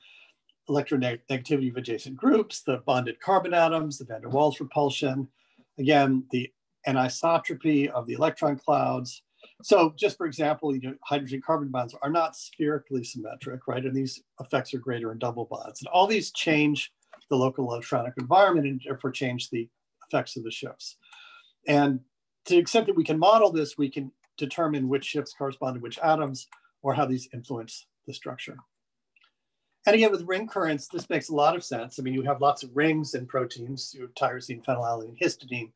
Speaker 1: electronegativity of adjacent groups, the bonded carbon atoms, the van der Waals repulsion, again, the anisotropy of the electron clouds. So just for example, hydrogen carbon bonds are not spherically symmetric, right? And these effects are greater in double bonds. And all these change the local electronic environment and therefore change the effects of the shifts. And to the extent that we can model this, we can determine which shifts correspond to which atoms or how these influence the structure. And again, with ring currents, this makes a lot of sense. I mean, you have lots of rings in proteins, you have tyrosine, phenylalanine, histidine,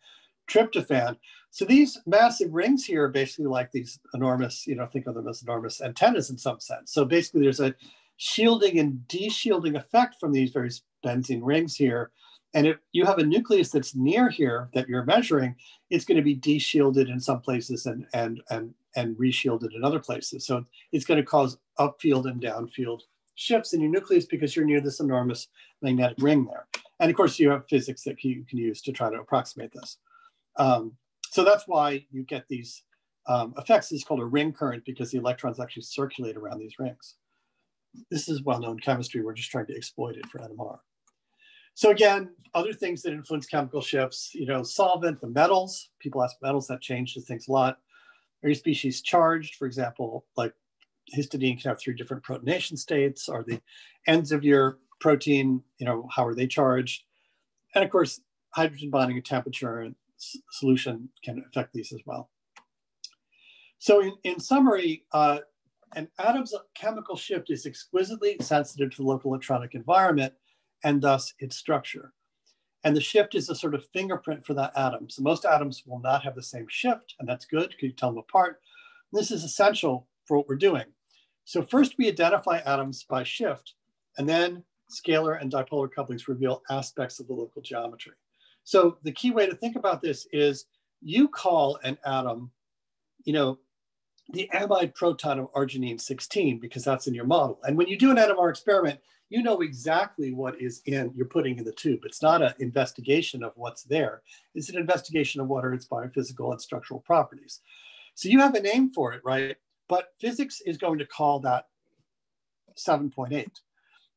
Speaker 1: tryptophan. So these massive rings here are basically like these enormous, think of them as enormous antennas in some sense. So basically there's a shielding and de-shielding effect from these various benzene rings here. And if you have a nucleus that's near here that you're measuring, it's going to be de-shielded in some places and re-shielded in other places. So it's going to cause upfield and downfield shifts in your nucleus because you're near this enormous magnetic ring there. And of course, you have physics that you can use to try to approximate this. So that's why you get these effects. It's called a ring current because the electrons actually circulate around these rings. This is well-known chemistry. We're just trying to exploit it for NMR. So again, other things that influence chemical shifts, solvent, the metals. People ask metals, that changes things a lot. Are your species charged? For example, like histidine can have 3 different protonation states. Are the ends of your protein, how are they charged? And of course, hydrogen bonding and temperature and solution can affect these as well. So in summary, an atom's chemical shift is exquisitely sensitive to the local electronic environment and thus its structure. And the shift is a sort of fingerprint for that atom. So most atoms will not have the same shift, and that's good because you tell them apart. This is essential for what we're doing. So first we identify atoms by shift, and then scalar and dipolar couplings reveal aspects of the local geometry. So the key way to think about this is you call an atom, the amide proton of arginine 16, because that's in your model. And when you do an NMR experiment, you know exactly what is you're putting in the tube. It's not an investigation of what's there. It's an investigation of what are its biophysical and structural properties. So you have a name for it, right? But physics is going to call that 7.8,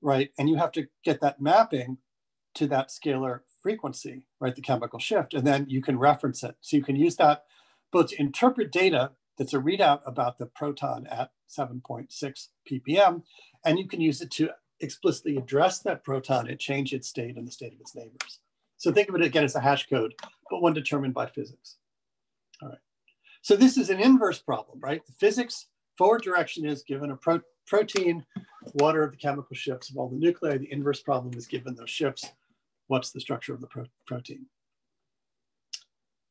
Speaker 1: right? And you have to get that mapping to that scalar frequency, right? The chemical shift, and then you can reference it. So you can use that both to interpret data that's a readout about the proton at 7.6 ppm, and you can use it to explicitly address that proton and change its state and the state of its neighbors. So think of it again as a hash code, but one determined by physics. All right. So this is an inverse problem, right? The physics forward direction is given a protein, what are the chemical shifts of all the nuclei? The inverse problem is given those shifts, what's the structure of the protein?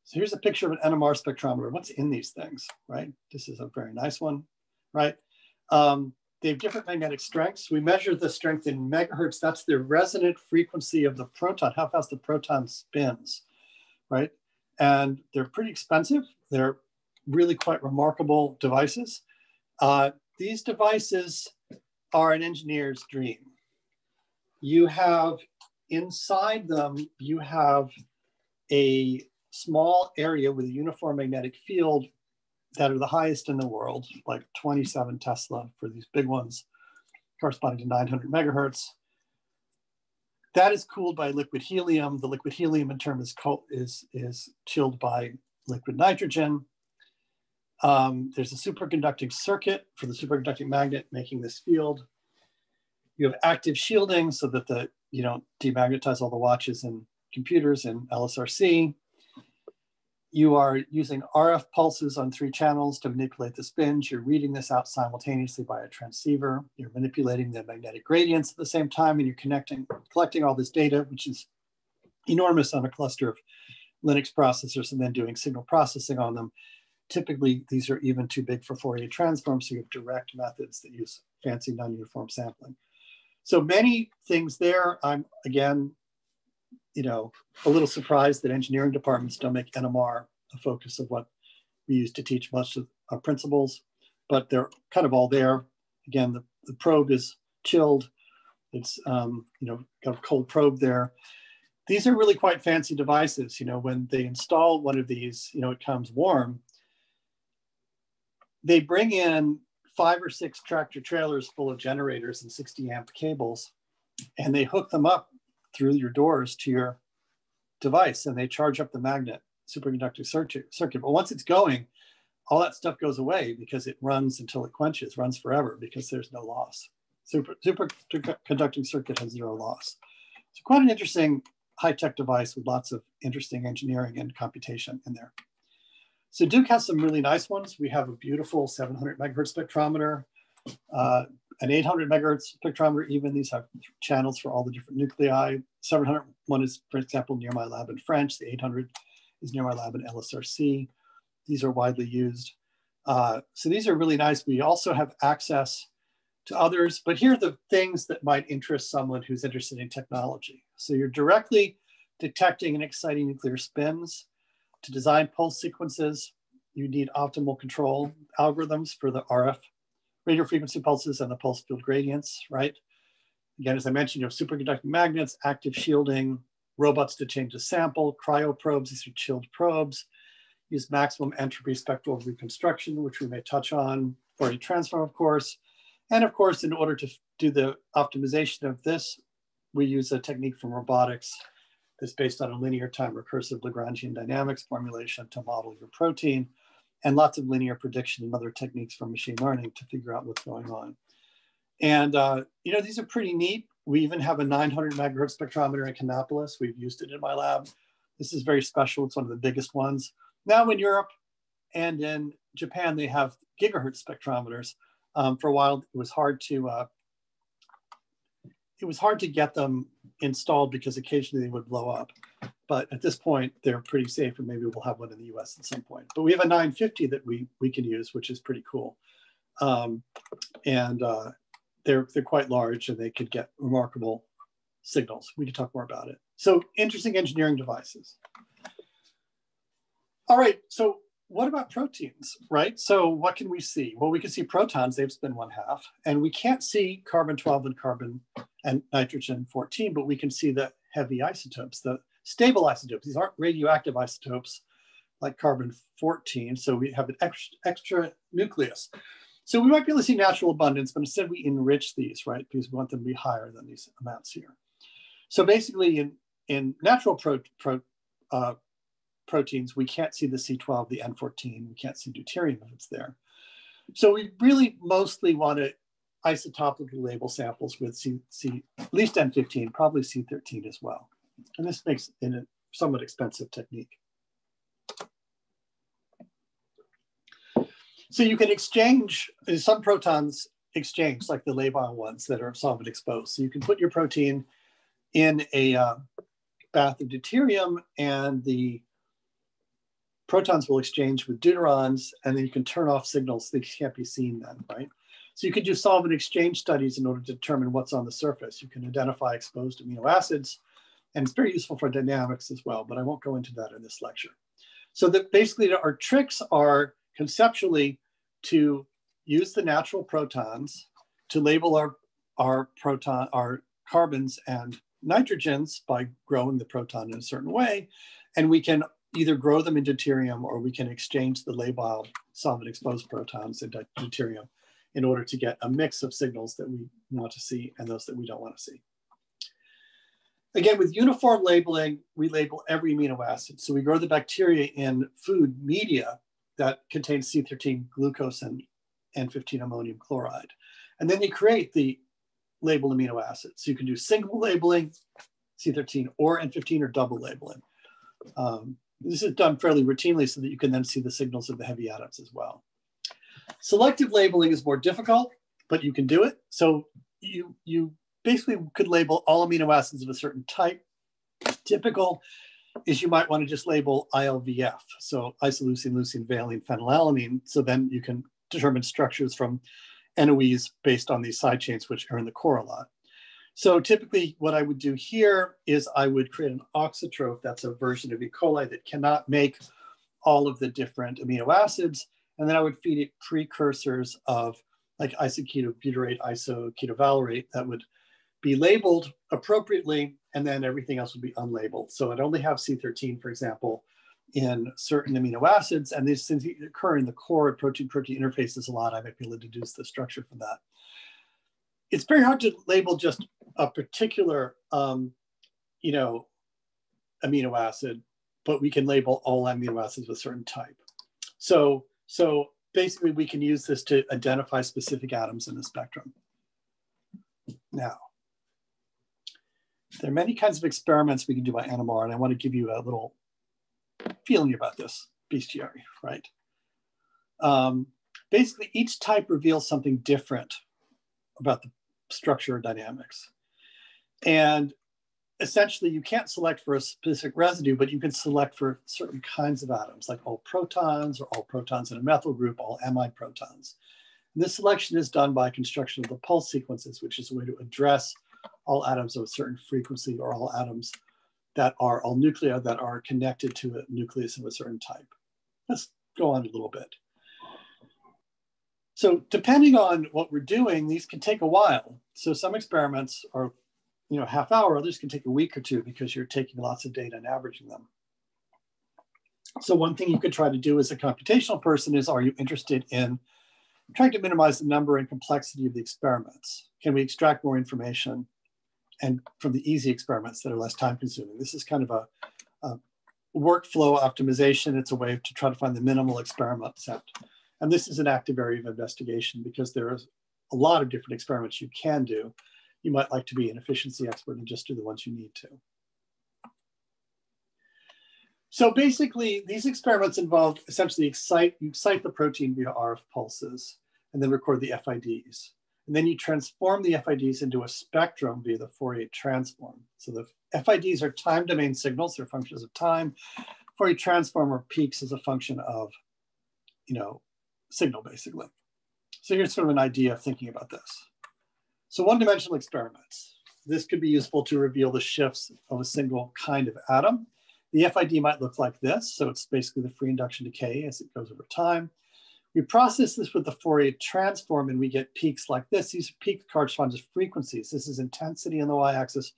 Speaker 1: So here's a picture of an NMR spectrometer. What's in these things, right? This is a very nice one, right? They have different magnetic strengths. We measure the strength in megahertz. That's the resonant frequency of the proton, how fast the proton spins, right? And they're pretty expensive. They're really quite remarkable devices. These devices are an engineer's dream. You have inside them, you have a small area with a uniform magnetic field that are the highest in the world, like 27 Tesla for these big ones, corresponding to 900 megahertz. That is cooled by liquid helium. The liquid helium in turn is chilled by liquid nitrogen. There's a superconducting circuit for the superconducting magnet making this field. You have active shielding so that you don't demagnetize all the watches and computers in LSRC. You are using RF pulses on 3 channels to manipulate the spins. You're reading this out simultaneously by a transceiver. You're manipulating the magnetic gradients at the same time, and you're collecting all this data, which is enormous on a cluster of Linux processors, and then doing signal processing on them. Typically, these are even too big for Fourier transforms, so you have direct methods that use fancy non-uniform sampling. So many things there. I'm, again, you know, a little surprised that engineering departments don't make NMR a focus of what we use to teach much of our principles, but they're kind of all there. Again, the probe is chilled. It's, you know, got a cold probe there. These are really quite fancy devices. You know, when they install one of these, you know, it comes warm. They bring in 5 or 6 tractor trailers full of generators and 60 amp cables, and they hook them up through your doors to your device, and they charge up the magnet superconducting circuit. But once it's going, all that stuff goes away because it runs until it quenches, runs forever because there's no loss. Superconducting circuit has 0 loss. So quite an interesting high-tech device with lots of interesting engineering and computation in there. So Duke has some really nice ones. We have a beautiful 700 megahertz spectrometer, an 800 megahertz spectrometer even. These have channels for all the different nuclei. 700 one is, for example, near my lab in French. The 800 is near my lab in LSRC. These are widely used. So these are really nice. We also have access to others, but here are the things that might interest someone who's interested in technology. So you're directly detecting and exciting nuclear spins. To design pulse sequences, you need optimal control algorithms for the RF radio frequency pulses and the pulse field gradients, right? Again, as I mentioned, you have superconducting magnets, active shielding, robots to change the sample, cryoprobes, these are chilled probes, use maximum entropy spectral reconstruction, which we may touch on, Fourier transform, of course. And of course, in order to do the optimization of this, we use a technique from robotics that's based on a linear time recursive Lagrangian dynamics formulation to model your protein, and lots of linear prediction and other techniques from machine learning to figure out what's going on. And you know, these are pretty neat. We even have a 900 megahertz spectrometer in Canopolis. We've used it in my lab. This is very special. It's one of the biggest ones. Now in Europe and in Japan, they have gigahertz spectrometers. For a while, it was hard to get them installed because occasionally they would blow up. But at this point, they're pretty safe, and maybe we'll have one in the US at some point. But we have a 950 that we can use, which is pretty cool. They're quite large, and they could get remarkable signals. We can talk more about it. So interesting engineering devices. All right, so what about proteins, right? So what can we see? Well, we can see protons, they've spin 1/2, and we can't see carbon-12 and carbon and nitrogen-14, but we can see the heavy isotopes, the stable isotopes. These aren't radioactive isotopes like carbon-14, so we have an extra nucleus. So we might be able to see natural abundance, but instead we enrich these, right? Because we want them to be higher than these amounts here. So basically in natural proteins, we can't see the C12, the N14, we can't see deuterium if it's there. So we really mostly want to isotopically label samples with at least N15, probably C13 as well. And this makes it a somewhat expensive technique. So you can exchange, some protons exchange, like the labile ones that are solvent exposed. So you can put your protein in a bath of deuterium, and the protons will exchange with deuterons, and then you can turn off signals. They can't be seen then, right? So you can do solvent exchange studies in order to determine what's on the surface. You can identify exposed amino acids, and it's very useful for dynamics as well, but I won't go into that in this lecture. So that basically our tricks are conceptually to use the natural protons to label our carbons and nitrogens by growing the proton in a certain way. And we can either grow them in deuterium, or we can exchange the labile solvent exposed protons into deuterium in order to get a mix of signals that we want to see and those that we don't want to see. Again, with uniform labeling, we label every amino acid. So we grow the bacteria in food media that contains C13 glucose and N15 ammonium chloride. And then they create the labeled amino acids. So you can do single labeling, C13 or N15, or double labeling. This is done fairly routinely so that you can then see the signals of the heavy atoms as well. Selective labeling is more difficult, but you can do it. So you basically could label all amino acids of a certain type. Typical is you might want to just label ILVF, so isoleucine, leucine, valine, phenylalanine. So then you can determine structures from NOEs based on these side chains, which are in the core a lot. So typically what I would do here is I would create an auxotroph, that's a version of E. coli that cannot make all of the different amino acids. And then I would feed it precursors of like isoketobutyrate, isoketovalerate that would be labeled appropriately, and then everything else would be unlabeled. So I'd only have C13, for example, in certain amino acids, and these things occur in the core of protein-protein interfaces a lot. I might be able to deduce the structure from that. It's very hard to label just a particular, amino acid, but we can label all amino acids with a certain type. So basically, we can use this to identify specific atoms in the spectrum. Now, there are many kinds of experiments we can do by NMR, and I want to give you a little feeling about this bestiary, right? Basically, each type reveals something different about the structure or dynamics. And essentially, you can't select for a specific residue, but you can select for certain kinds of atoms, like all protons or all protons in a methyl group, all amide protons. And this selection is done by construction of the pulse sequences, which is a way to address all atoms of a certain frequency or all atoms that are all nuclei that are connected to a nucleus of a certain type. Let's go on a little bit. So depending on what we're doing, these can take a while. So some experiments are half hour, others can take a week or two because you're taking lots of data and averaging them. So one thing you could try to do as a computational person is, are you interested in trying to minimize the number and complexity of the experiments? Can we extract more information and from the easy experiments that are less time consuming? This is kind of a workflow optimization. It's a way to try to find the minimal experiment set. And this is an active area of investigation because there is a lot of different experiments you can do. You might like to be an efficiency expert and just do the ones you need to. So basically, these experiments involve essentially you excite the protein via RF pulses and then record the FIDs. And then you transform the FIDs into a spectrum via the Fourier transform. So the FIDs are time domain signals, they're functions of time. Fourier transform or peaks is a function of, signal basically. So here's sort of an idea of thinking about this. So one-dimensional experiments. This could be useful to reveal the shifts of a single kind of atom. The FID might look like this. So it's basically the free induction decay as it goes over time. We process this with the Fourier transform and we get peaks like this. These peaks correspond to frequencies. This is intensity on the y-axis,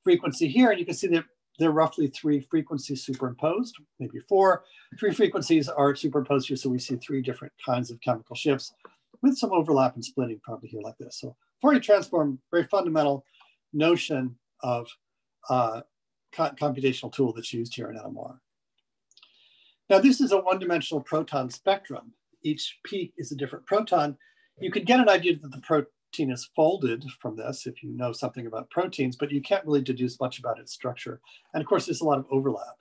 Speaker 1: frequency here. And you can see that there are roughly 3 frequencies superimposed, maybe 4. 3 frequencies are superimposed here. So we see 3 different kinds of chemical shifts with some overlap and splitting probably here like this. So Fourier transform, very fundamental notion of computational tool that's used here in NMR. Now, this is a one-dimensional proton spectrum. Each peak is a different proton. You could get an idea that the protein is folded from this if you know something about proteins, but you can't really deduce much about its structure. And of course, there's a lot of overlap.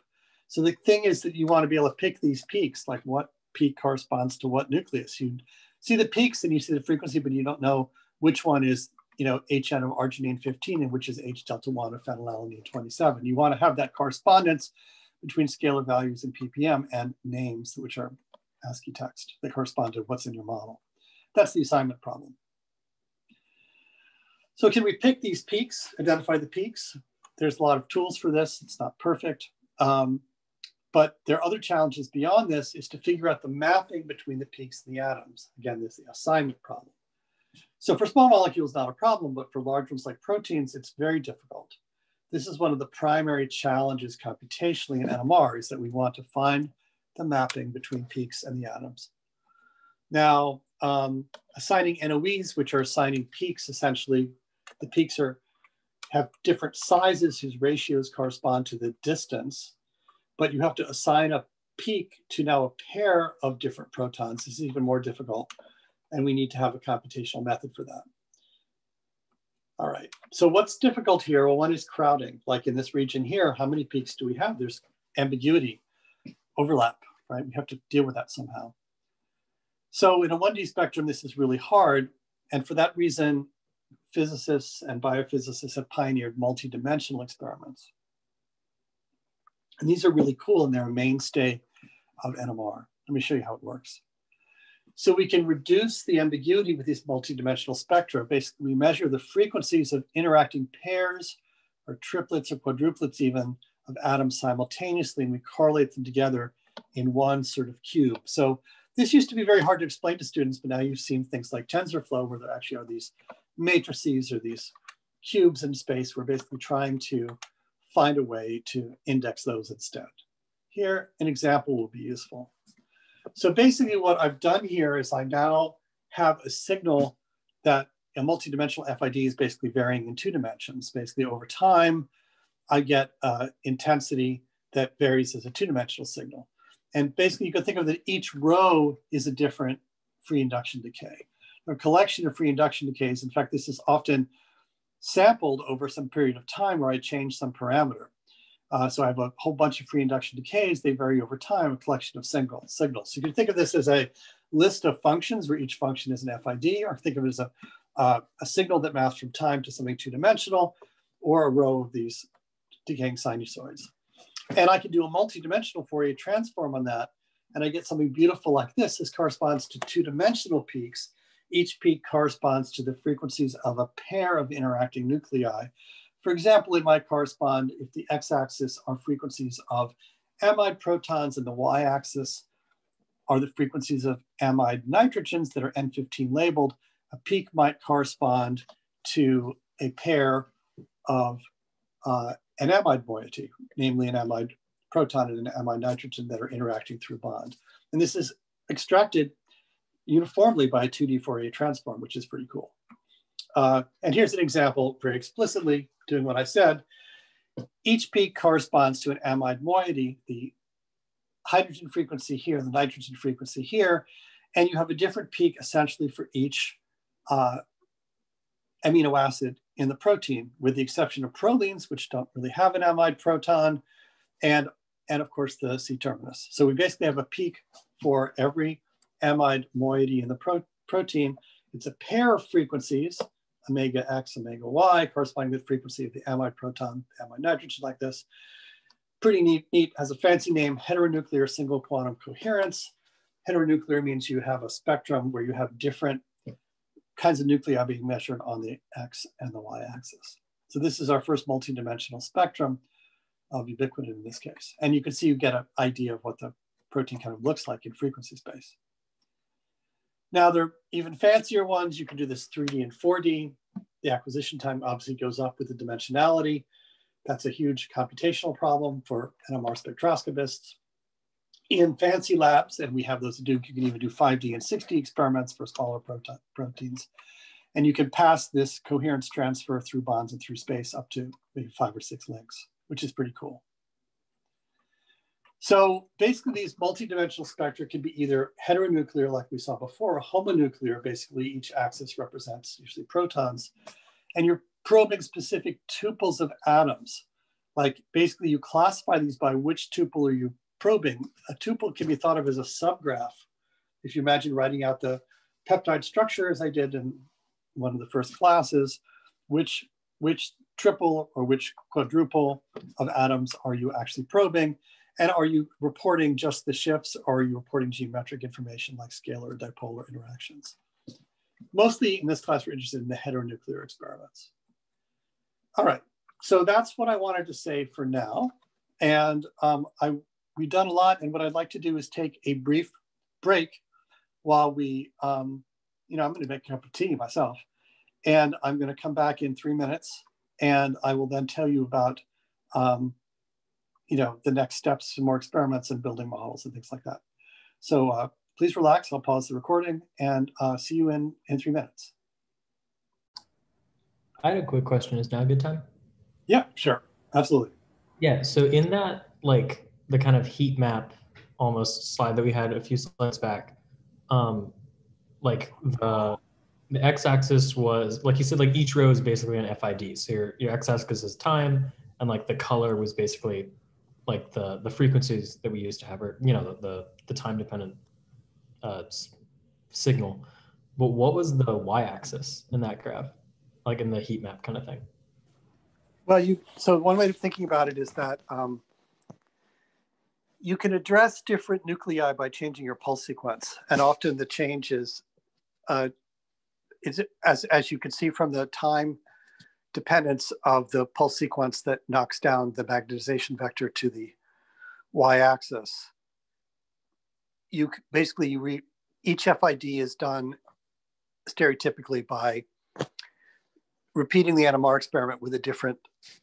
Speaker 1: So the thing is that you want to be able to pick these peaks, like what peak corresponds to what nucleus. You see the peaks and you see the frequency, but you don't know which one is HN of arginine 15 and which is H delta 1 of phenylalanine 27. You want to have that correspondence between scalar values in ppm and names, which are ASCII text that correspond to what's in your model. That's the assignment problem. So can we pick these peaks, identify the peaks? There's a lot of tools for this. It's not perfect. But there are other challenges beyond this, is to figure out the mapping between the peaks and the atoms. Again, this is the assignment problem. So for small molecules, not a problem, but for large ones like proteins, it's very difficult. This is one of the primary challenges computationally in NMR, is that we want to find the mapping between peaks and the atoms. Now, assigning NOEs, which are assigning peaks, essentially, the peaks have different sizes whose ratios correspond to the distance, but you have to assign a peak to now a pair of different protons. This is even more difficult, and we need to have a computational method for that. All right, so what's difficult here? Well, one is crowding. Like in this region here, how many peaks do we have? There's ambiguity, overlap, right? We have to deal with that somehow. So in a 1D spectrum, this is really hard. And for that reason, physicists and biophysicists have pioneered multi-dimensional experiments. And these are really cool, and they're a mainstay of NMR. Let me show you how it works. So we can reduce the ambiguity with these multidimensional spectra. Basically, we measure the frequencies of interacting pairs or triplets or quadruplets even of atoms simultaneously, and we correlate them together in one sort of cube. So this used to be very hard to explain to students, but now you've seen things like TensorFlow, where there actually are these matrices or these cubes in space. We're basically trying to find a way to index those instead. Here, an example will be useful. So basically what I've done here is I now have a signal that a multidimensional FID is basically varying in 2 dimensions. Basically over time, I get intensity that varies as a 2-dimensional signal. And basically you can think of that each row is a different free induction decay. A collection of free induction decays. In fact, this is often sampled over some period of time where I change some parameter. So I have a whole bunch of free induction decays. They vary over time, a collection of signals. So you can think of this as a list of functions where each function is an FID, or think of it as a signal that maps from time to something 2-dimensional, or a row of these decaying sinusoids. And I can do a multi-dimensional Fourier transform on that, and I get something beautiful like this. This corresponds to 2-dimensional peaks. Each peak corresponds to the frequencies of a pair of interacting nuclei. For example, it might correspond if the x-axis are frequencies of amide protons and the y-axis are the frequencies of amide nitrogens that are N15 labeled. A peak might correspond to a pair of an amide moiety, namely an amide proton and an amide nitrogen that are interacting through bond. And this is extracted uniformly by a 2D Fourier transform, which is pretty cool. And here's an example very explicitly doing what I said. Each peak corresponds to an amide moiety, the hydrogen frequency here, the nitrogen frequency here, and you have a different peak essentially for each amino acid in the protein, with the exception of prolines, which don't really have an amide proton, and of course the C-terminus. So we basically have a peak for every amide moiety in the protein. It's a pair of frequencies, omega X, omega Y, corresponding to the frequency of the amide proton, amide nitrogen, like this. Pretty neat, has a fancy name, heteronuclear single quantum coherence. Heteronuclear means you have a spectrum where you have different kinds of nuclei being measured on the X and the Y axis. So this is our first multidimensional spectrum of ubiquitin in this case. And you can see you get an idea of what the protein kind of looks like in frequency space. Now there are even fancier ones. You can do this 3D and 4D. The acquisition time obviously goes up with the dimensionality. That's a huge computational problem for NMR spectroscopists. In fancy labs, and we have those to do, you can even do 5D and 6D experiments for smaller proteins. And you can pass this coherence transfer through bonds and through space up to maybe 5 or 6 links, which is pretty cool. So basically these multidimensional spectra can be either heteronuclear like we saw before, or homonuclear. Basically each axis represents usually protons. And you're probing specific tuples of atoms. Like basically you classify these by which tuple are you probing. A tuple can be thought of as a subgraph. If you imagine writing out the peptide structure as I did in one of the first classes, which triple or which quadruple of atoms are you actually probing? And are you reporting just the shifts, or are you reporting geometric information like scalar or dipolar interactions? Mostly in this class, we're interested in the heteronuclear experiments. All right, so that's what I wanted to say for now. And we've done a lot, and what I'd like to do is take a brief break while we, I'm gonna make a cup of tea myself, and I'm gonna come back in 3 minutes, and I will then tell you about the next steps, some more experiments and building models and things like that. So please relax, I'll pause the recording and see you in 3 minutes.
Speaker 3: I had a quick question. Is now a good time?
Speaker 1: Yeah, sure, absolutely.
Speaker 3: Yeah, so in that, like the kind of heat map almost slide that we had a few slides back, like the x-axis was, like you said, like each row is basically an FID. So your x-axis is time, and like the color was basically like the frequencies that we used to have, or the time dependent signal. But what was the y-axis in that graph, like in the heat map kind of thing?
Speaker 1: Well, so one way of thinking about it is that you can address different nuclei by changing your pulse sequence. And often the change is as you can see from the time dependence of the pulse sequence that knocks down the magnetization vector to the y-axis. You basically, each FID is done stereotypically by repeating the NMR experiment with a different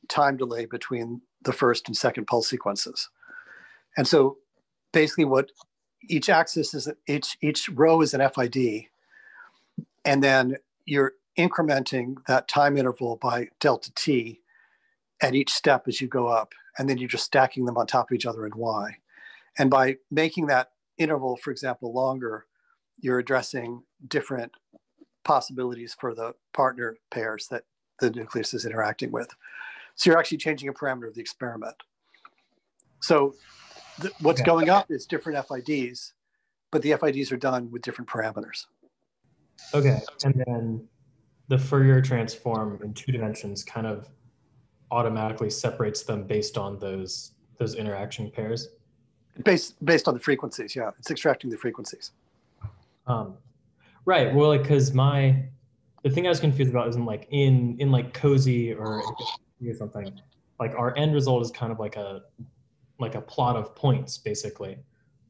Speaker 1: time delay between the first and second pulse sequences. And so basically what each axis is, each row is an FID, and then you're incrementing that time interval by delta t at each step as you go up, and then you're just stacking them on top of each other in y. And by making that interval, for example, longer, you're addressing different possibilities for the partner pairs that the nucleus is interacting with. So you're actually changing a parameter of the experiment. So what's going up is different FIDs, but the FIDs are done with different parameters.
Speaker 3: Okay, and then the Fourier transform in 2 dimensions kind of automatically separates them based on those interaction pairs?
Speaker 1: Based on the frequencies, yeah. It's extracting the frequencies.
Speaker 3: Right, well, like, because the thing I was confused about isn't like in like COSY or something, like our end result is kind of like a plot of points, basically.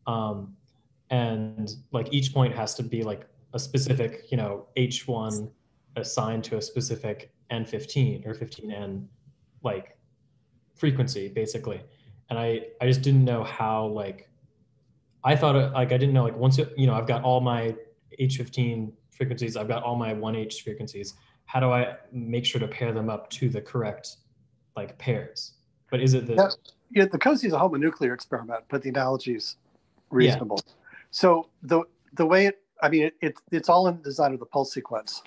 Speaker 3: And like each point has to be like a specific, H1 assigned to a specific N15 or 15N like frequency, basically. And I just didn't know how, like, I thought I didn't know, like, once I've got all my H15 frequencies, I've got all my 1H frequencies, how do I make sure to pair them up to the correct like pairs? But is it the
Speaker 1: the COSY is a homonuclear experiment, but the analogy is reasonable. Yeah. So the way it's all in the design of the pulse sequence.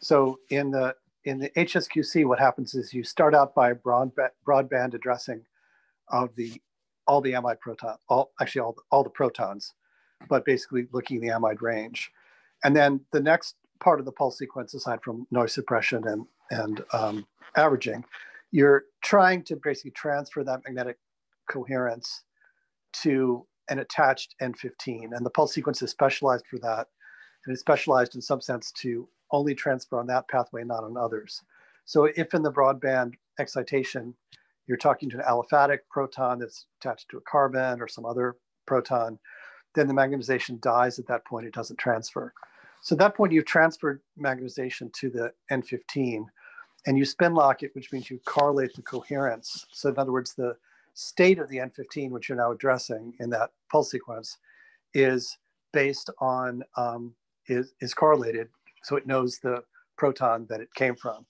Speaker 1: So in the HSQC, what happens is you start out by broadband addressing of all the amide proton, all the protons, but basically looking at the amide range. And then the next part of the pulse sequence, aside from noise suppression and averaging, you're trying to basically transfer that magnetic coherence to an attached N15. And the pulse sequence is specialized for that. And it's specialized in some sense to only transfer on that pathway, not on others. So if in the broadband excitation, you're talking to an aliphatic proton that's attached to a carbon or some other proton, then the magnetization dies at that point, it doesn't transfer. So at that point, you've transferred magnetization to the N15, and you spin lock it, which means you correlate the coherence. So in other words, the state of the N15, which you're now addressing in that pulse sequence, is based on, is correlated, so it knows the proton that it came from.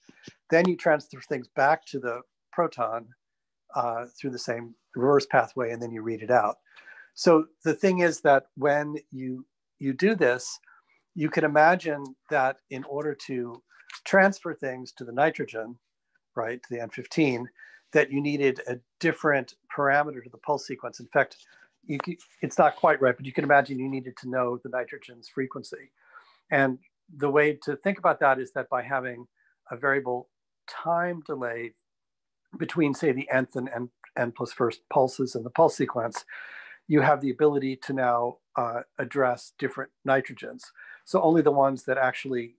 Speaker 1: Then you transfer things back to the proton through the same reverse pathway, and then you read it out. So the thing is that when you do this, you can imagine that in order to transfer things to the nitrogen, right, to the N15, that you needed a different parameter to the pulse sequence. In fact, it's not quite right, but you can imagine you needed to know the nitrogen's frequency. And the way to think about that is that by having a variable time delay between, say, the nth and n plus first pulses in the pulse sequence, you have the ability to now address different nitrogens. So only the ones that actually,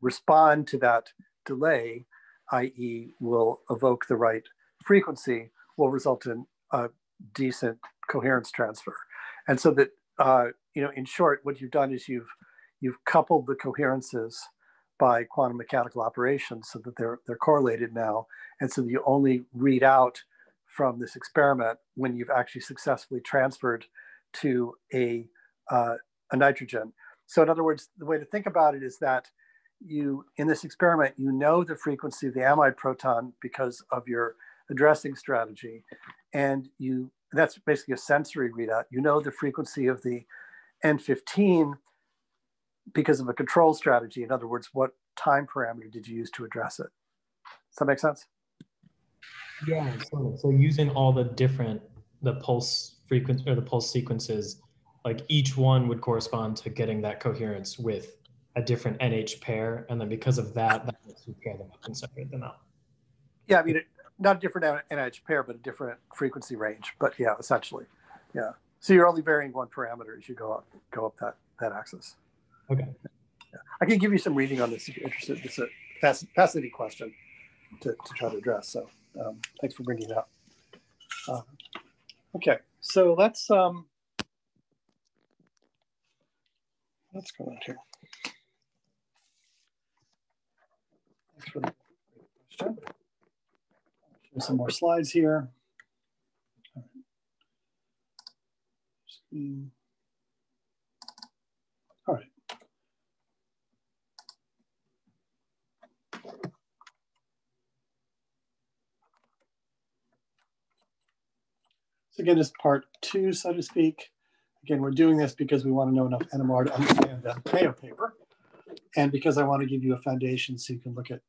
Speaker 1: respond to that delay, i.e. will evoke the right frequency, will result in a decent coherence transfer. And so that, in short, what you've done is you've coupled the coherences by quantum mechanical operations so that they're correlated now. And so that you only read out from this experiment when you've actually successfully transferred to a nitrogen. So in other words, the way to think about it is that in this experiment, you know the frequency of the amide proton because of your addressing strategy. And that's basically a sensory readout. You know the frequency of the N15 because of a control strategy. In other words, what time parameter did you use to address it? Does that make sense?
Speaker 3: Yeah, so using all the pulse frequency or the pulse sequences, like each one would correspond to getting that coherence with a different NH pair. And then because of that makes you pair them up and separate them out.
Speaker 1: Yeah, I mean, not a different NIH pair, but a different frequency range. But yeah, essentially, yeah. So you're only varying one parameter as you go up that axis.
Speaker 3: Okay.
Speaker 1: Yeah. I can give you some reading on this if you're interested. It's a fascinating question to try to address. So thanks for bringing it up. Okay, so let's go on here. Thanks for the question. Show some more slides here. All right. So again, it's part 2, so to speak. Again, we're doing this because we want to know enough NMR to understand the Mayo paper, and because I want to give you a foundation so you can look at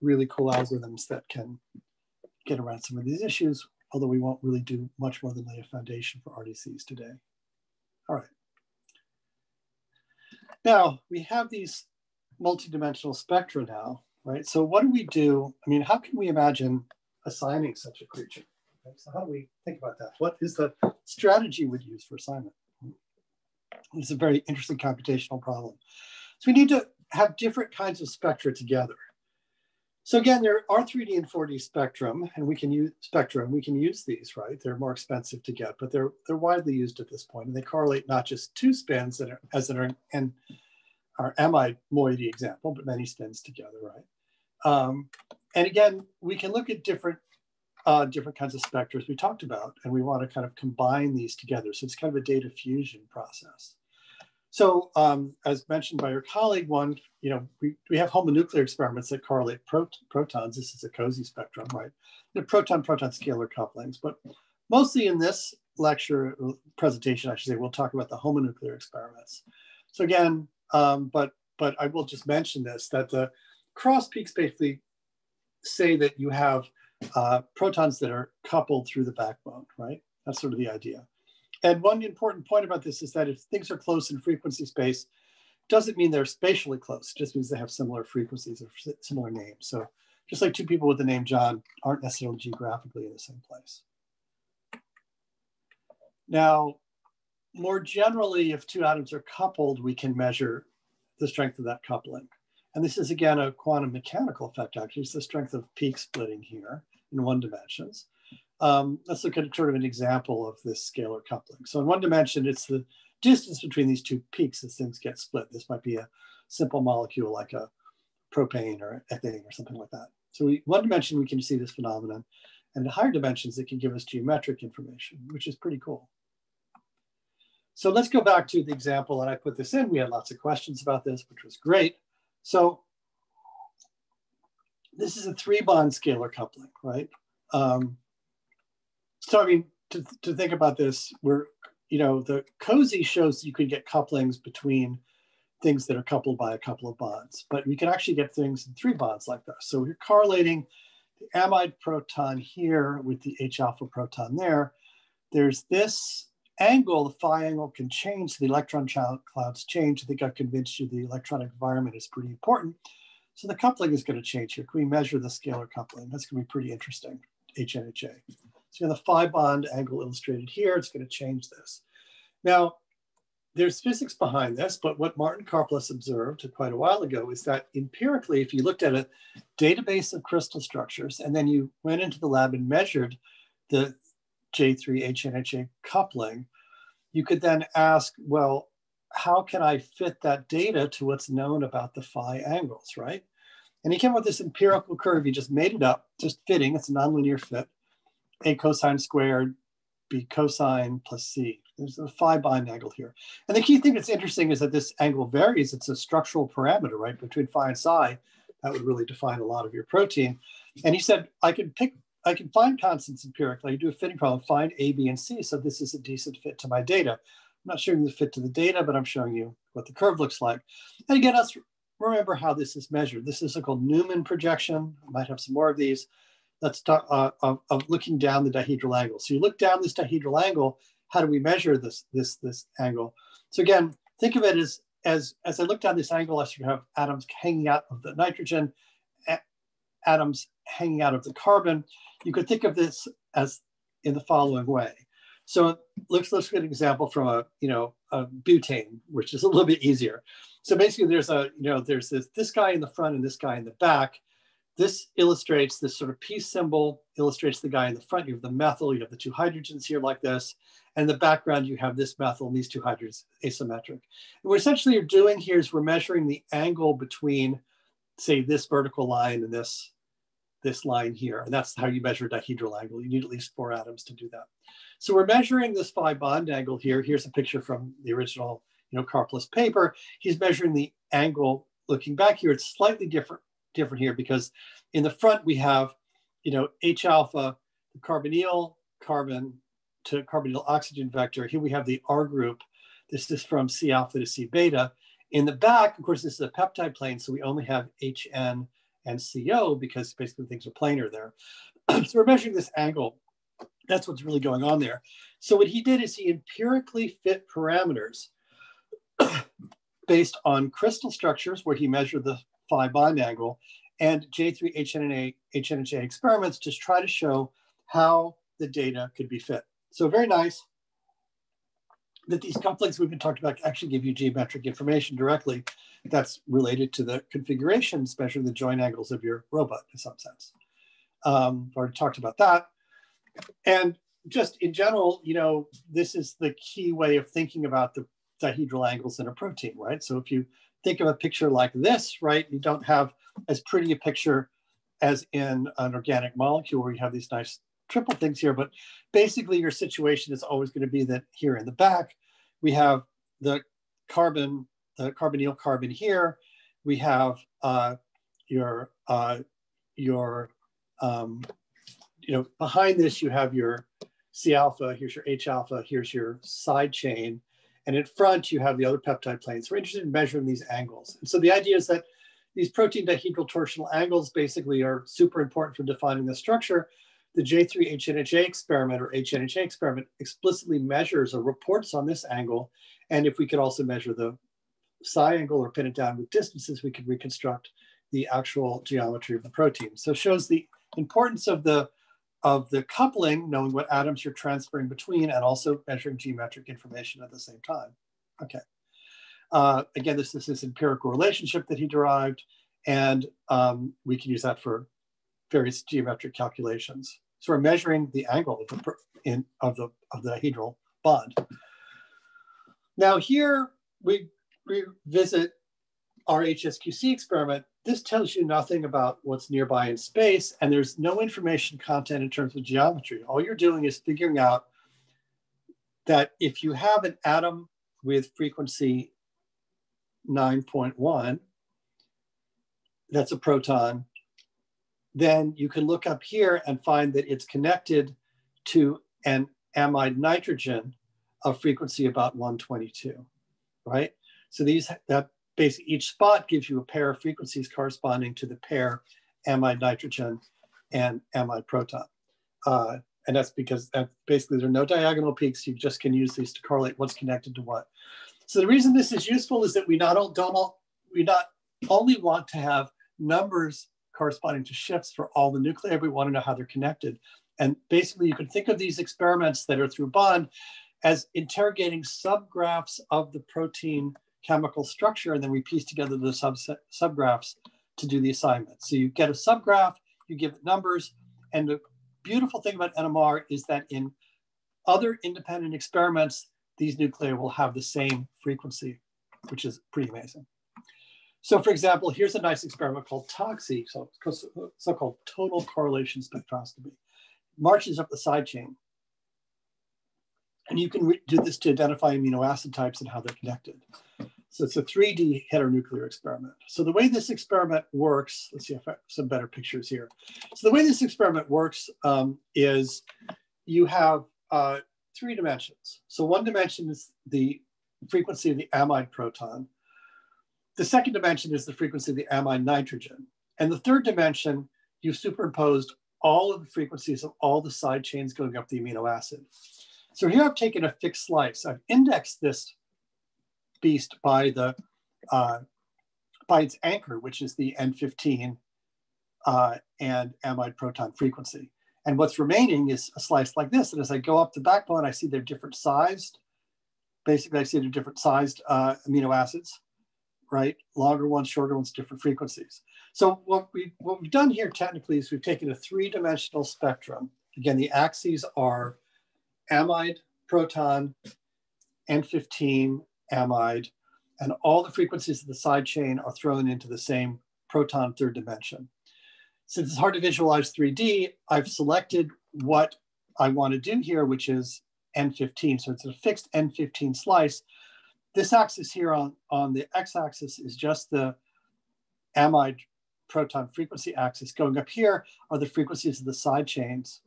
Speaker 1: really cool algorithms that can get around some of these issues, although we won't really do much more than lay a foundation for RDCs today. All right. Now, we have these multidimensional spectra now, right? So what do we do? I mean, how can we imagine assigning such a creature? Okay, so how do we think about that? What is the strategy we'd use for assignment? It's a very interesting computational problem. So we need to have different kinds of spectra together. So again, there are 3D and 4D spectrum, and we can use these, right? They're more expensive to get, but they're widely used at this point, and they correlate not just 2 spins that are, as in our amide moiety example, but many spins together, right? And again, we can look at different kinds of spectra we talked about, and we want to kind of combine these together. So it's kind of a data fusion process. So as mentioned by your colleague, we have homonuclear experiments that correlate protons. This is a cozy spectrum, right? The proton-proton scalar couplings. But mostly in this lecture, presentation, I should say, we'll talk about the homonuclear experiments. So again, but I will just mention this, that the cross peaks basically say that you have protons that are coupled through the backbone, right? That's sort of the idea. And one important point about this is that if things are close in frequency space, doesn't mean they're spatially close. It just means they have similar frequencies or similar names. So just like 2 people with the name John aren't necessarily geographically in the same place. Now, more generally, if 2 atoms are coupled, we can measure the strength of that coupling. And this is, again, a quantum mechanical effect, actually. It's the strength of peak splitting here in 1 dimensions. Let's look at sort of an example of this scalar coupling. So in 1 dimension, it's the distance between these 2 peaks as things get split. This might be a simple molecule like a propane or ethane or something like that. So 1 dimension, we can see this phenomenon. And in higher dimensions, it can give us geometric information, which is pretty cool. So let's go back to the example that I put this in. We had lots of questions about this, which was great. So this is a 3-bond scalar coupling, right? So I mean, to think about this, the cozy shows you could get couplings between things that are coupled by a couple of bonds, but we can actually get things in 3 bonds like this. So we're correlating the amide proton here with the H alpha proton there. There's this angle, the phi angle can change, so the electron clouds change. I think I've convinced you the electronic environment is pretty important. So the coupling is going to change here. Can we measure the scalar coupling? That's going to be pretty interesting, HNHA. So you have the phi bond angle illustrated here. It's going to change this. Now, there's physics behind this, but what Martin Karplus observed quite a while ago is that empirically, if you looked at a database of crystal structures and then you went into the lab and measured the J3 HNHA coupling, you could then ask, well, how can I fit that data to what's known about the phi angles, right? And he came up with this empirical curve. He just made it up, just fitting. It's a nonlinear fit. A cosine squared, B cosine plus C. There's a phi bond angle here. And the key thing that's interesting is that this angle varies. It's a structural parameter, right? Between phi and psi, that would really define a lot of your protein. And he said, I can find constants empirically. I do a fitting problem, find A, B, and C. So this is a decent fit to my data. I'm not showing the fit to the data, but I'm showing you what the curve looks like. And again, let's remember how this is measured. This is called Newman projection. I might have some more of these. Let's talk of looking down the dihedral angle. So you look down this dihedral angle. How do we measure this angle? So again, think of it as I look down this angle, I sort of have atoms hanging out of the nitrogen, atoms hanging out of the carbon. You could think of this as in the following way. So let's look at an example from a butane, which is a little bit easier. So basically, there's this guy in the front and this guy in the back. This illustrates this sort of peace symbol, illustrates the guy in the front. You have the methyl, you have the two hydrogens here like this. And in the background, you have this methyl and these two hydrogens asymmetric. And what essentially you're doing here is we're measuring the angle between, say, this vertical line and this line here. And that's how you measure dihedral angle. You need at least 4 atoms to do that. So we're measuring this phi bond angle here. Here's a picture from the original Karplus paper. He's measuring the angle looking back here. It's slightly different here because in the front we have, H alpha, the carbonyl carbon to carbonyl oxygen vector. Here we have the R group. This is from C alpha to C beta. In the back, of course, this is a peptide plane, so we only have HN and CO because basically things are planar there. So we're measuring this angle. That's what's really going on there. So what he did is he empirically fit parameters based on crystal structures where he measured the phi bond angle and J3 HNHA experiments to try to show how the data could be fit. So very nice that these couplings we've been talking about actually give you geometric information directly that's related to the configuration, especially the joint angles of your robot in some sense. Already talked about that. And just in general, this is the key way of thinking about the dihedral angles in a protein, right? So if you think of a picture like this, right, you don't have as pretty a picture as in an organic molecule where you have these nice triple things here, but basically your situation is always going to be that here in the back, we have the carbon, the carbonyl carbon here. We have behind this, you have your C alpha, here's your H alpha, here's your side chain. And in front, you have the other peptide planes. We're interested in measuring these angles. And so the idea is that these protein dihedral torsional angles basically are super important for defining the structure. The J3 HNHA experiment or HNHA experiment explicitly measures or reports on this angle. And if we could also measure the psi angle or pin it down with distances, we could reconstruct the actual geometry of the protein. So it shows the importance of the coupling, knowing what atoms you're transferring between, and also measuring geometric information at the same time. Okay. Again, this is this empirical relationship that he derived, and we can use that for various geometric calculations. So we're measuring the angle of the dihedral bond. Now here we revisit our HSQC experiment. This tells you nothing about what's nearby in space, and there's no information content in terms of geometry. All you're doing is figuring out that if you have an atom with frequency 9.1, that's a proton, then you can look up here and find that it's connected to an amide nitrogen of frequency about 122, right? So basically each spot gives you a pair of frequencies corresponding to the pair amide nitrogen and amide proton. And that's because basically there are no diagonal peaks. You just can use these to correlate what's connected to what. So the reason this is useful is that we not only want to have numbers corresponding to shifts for all the nuclei, we want to know how they're connected. And basically you can think of these experiments that are through bond as interrogating subgraphs of the protein chemical structure, and then we piece together the subgraphs to do the assignment. So you get a subgraph, you give it numbers, and the beautiful thing about NMR is that in other independent experiments, these nuclei will have the same frequency, which is pretty amazing. So for example, here's a nice experiment called TOXI, so-called total correlation spectroscopy. Marches up the side chain. And you can do this to identify amino acid types and how they're connected. So it's a 3D heteronuclear experiment. So the way this experiment works, let's see if I have some better pictures here. So the way this experiment works is you have 3 dimensions. So one dimension is the frequency of the amide proton. The second dimension is the frequency of the amide nitrogen. And the third dimension, you've superimposed all of the frequencies of all the side chains going up the amino acid. So here I've taken a fixed slice. I've indexed this beast by its anchor, which is the N15 and amide proton frequency. And what's remaining is a slice like this. And as I go up the backbone, I see they're different sized. Basically, I see they're different sized amino acids, right? Longer ones, shorter ones, different frequencies. So what we've done here technically is we've taken a three-dimensional spectrum. Again, the axes are amide, proton, N15, amide, and all the frequencies of the side chain are thrown into the same proton third dimension. Since it's hard to visualize 3D, I've selected what I want to do here, which is N15. So it's a fixed N15 slice. This axis here on the x-axis is just the amide proton frequency axis. Going up here are the frequencies of the side chains,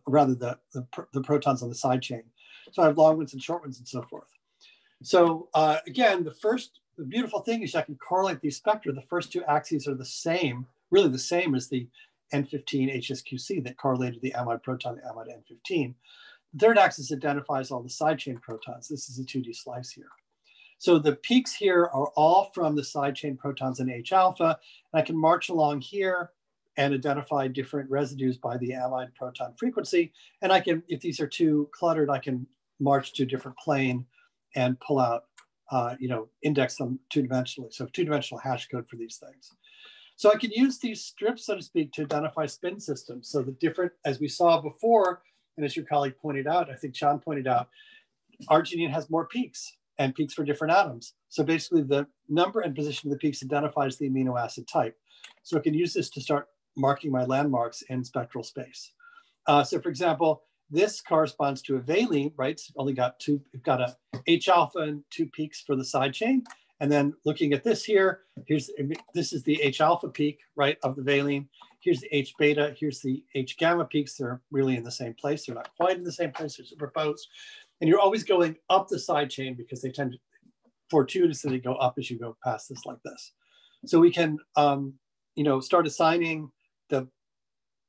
Speaker 1: rather the protons on the side chain. So I have long ones and short ones and so forth. So again, the beautiful thing is I can correlate these spectra. The first two axes are the same, really the same as the N15 HSQC that correlated the amide proton to amide N15. The third axis identifies all the side chain protons. This is a 2D slice here. So the peaks here are all from the side chain protons in H alpha. And I can march along here and identify different residues by the amide proton frequency. And I can, if these are too cluttered, I can march to a different plane and pull out, index them two-dimensionally. So two-dimensional hash code for these things. So I can use these strips, so to speak, to identify spin systems. So the different, as we saw before, and as your colleague pointed out, I think John pointed out, arginine has more peaks and peaks for different atoms. So basically the number and position of the peaks identifies the amino acid type. So I can use this to start marking my landmarks in spectral space. So for example, this corresponds to a valine, right? It's only got we've got a H alpha and 2 peaks for the side chain. And then looking at this here, this is the H alpha peak, right, of the valine. Here's the H beta, here's the H gamma peaks. They're really in the same place. They're not quite in the same place, they're superposed. And you're always going up the side chain because they tend to fortuitously go up as you go past this like this. So we can, start assigning the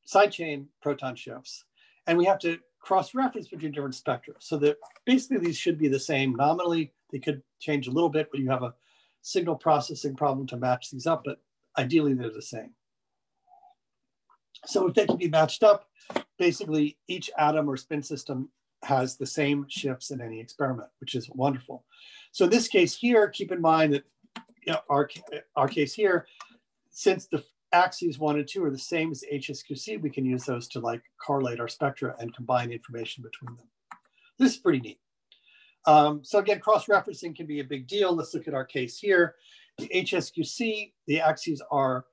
Speaker 1: side chain proton shifts. And we have to cross-reference between different spectra. So that basically these should be the same nominally. They could change a little bit, but you have a signal processing problem to match these up, but ideally they're the same. So if they can be matched up, basically each atom or spin system has the same shifts in any experiment, which is wonderful. So in this case here, keep in mind that our case here, since the axes 1 and 2 are the same as HSQC, we can use those to like correlate our spectra and combine information between them. This is pretty neat. So again, cross-referencing can be a big deal. Let's look at our case here. The HSQC, the axes are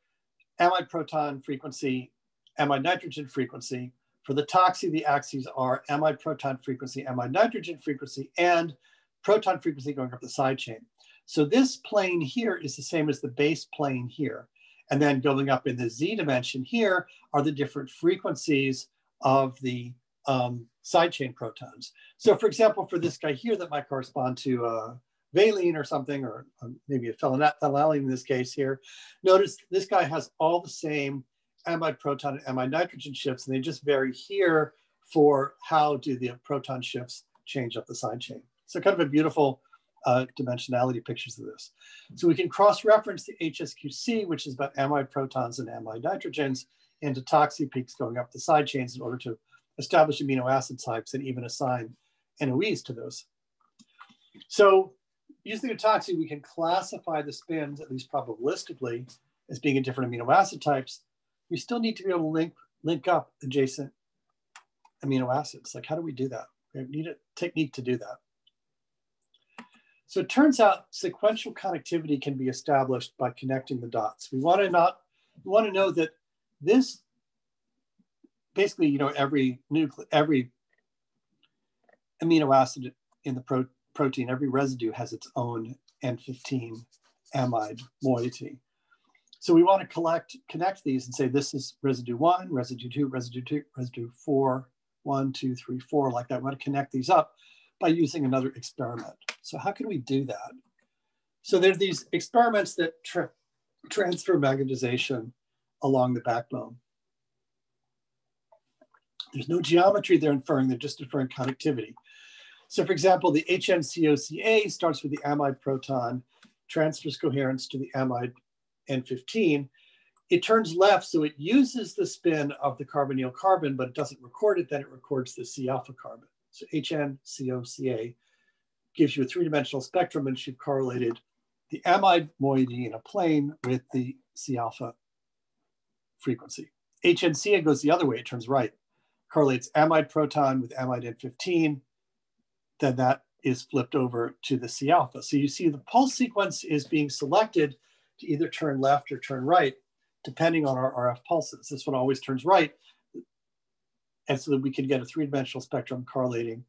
Speaker 1: amide proton frequency, amide nitrogen frequency. For the toxi, the axes are amide proton frequency, amide nitrogen frequency, and proton frequency going up the side chain. So this plane here is the same as the base plane here. And then going up in the Z dimension here are the different frequencies of the side chain protons. So for example, for this guy here that might correspond to valine or something, or maybe a phenylalanine in this case here, notice this guy has all the same amide proton and amide nitrogen shifts, and they just vary here for how do the proton shifts change up the side chain. So kind of a beautiful dimensionality pictures of this. So we can cross-reference the HSQC, which is about amide protons and amide nitrogens, into toxi peaks going up the side chains in order to establish amino acid types and even assign NOEs to those. So using a toxi, we can classify the spins, at least probabilistically, as being in different amino acid types. We still need to be able to link up adjacent amino acids. Like, how do we do that? We need a technique to do that. So it turns out sequential connectivity can be established by connecting the dots. We want to know that this, basically, every amino acid in the protein, every residue has its own N15 amide moiety. So we want to connect these and say this is residue 1, residue 2, residue 4, 1, 2, 3, 4, like that. We want to connect these up by using another experiment. So how can we do that? So there are these experiments that transfer magnetization along the backbone. There's no geometry they're inferring, they're just inferring conductivity. So for example, the HNCOCA starts with the amide proton, transfers coherence to the amide N15. it turns left, so it uses the spin of the carbonyl carbon, but it doesn't record it, then it records the C alpha carbon. So HNCOCA gives you a three-dimensional spectrum, and you've correlated the amide moiety in a plane with the C alpha frequency. HNCA goes the other way, it turns right. Correlates amide proton with amide N15, then that is flipped over to the C alpha. So you see the pulse sequence is being selected to either turn left or turn right, depending on our RF pulses. This one always turns right, and so that we can get a three-dimensional spectrum correlating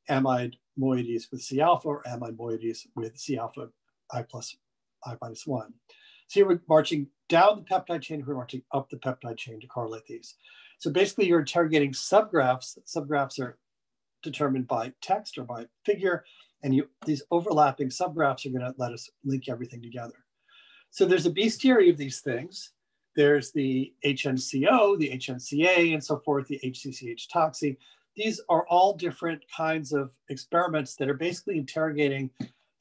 Speaker 1: amide moieties with C alpha or amide moieties with C alpha I plus I minus 1. So here we're marching down the peptide chain, we're marching up the peptide chain to correlate these. So basically you're interrogating subgraphs. Subgraphs are determined by text or by figure, and these overlapping subgraphs are going to let us link everything together. So there's a bestiary of these things. There's the HNCO, the HNCA, and so forth, the HCCH toxi. These are all different kinds of experiments that are basically interrogating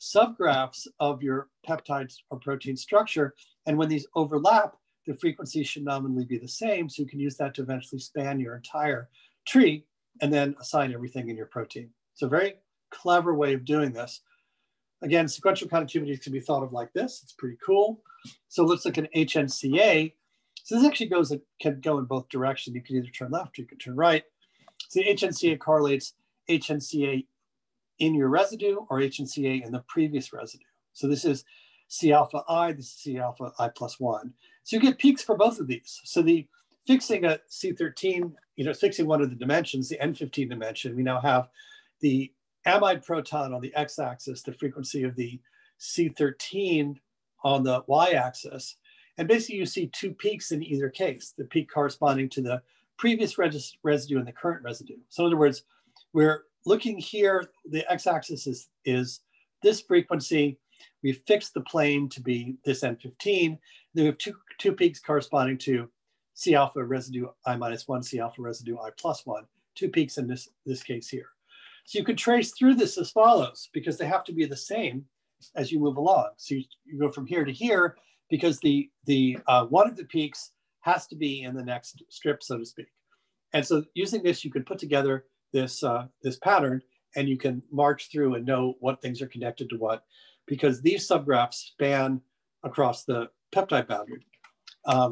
Speaker 1: subgraphs of your peptides or protein structure. And when these overlap, the frequency should nominally be the same. So you can use that to eventually span your entire tree and then assign everything in your protein. It's a very clever way of doing this. Again, sequential connectivity can be thought of like this. It's pretty cool. So let's look at HNCA. So this actually can go in both directions. You can either turn left or you can turn right. So the HNCA correlates HNCA in your residue or HNCA in the previous residue. So this is C alpha I, this is C alpha I plus 1. So you get peaks for both of these. So the fixing a C13, fixing one of the dimensions, the N15 dimension, we now have the amide proton on the x-axis, the frequency of the C13 on the y-axis. And basically you see two peaks in either case, the peak corresponding to the previous residue and the current residue. So in other words, we're looking here, the x-axis is this frequency. We've fixed the plane to be this N15. Then we have two peaks corresponding to C alpha residue I minus 1, C alpha residue I plus 1, two peaks in this case here. So you could trace through this as follows, because they have to be the same as you move along. So you go from here to here because the one of the peaks has to be in the next strip, so to speak. And so using this, you can put together this pattern, and you can march through and know what things are connected to what, because these subgraphs span across the peptide boundary.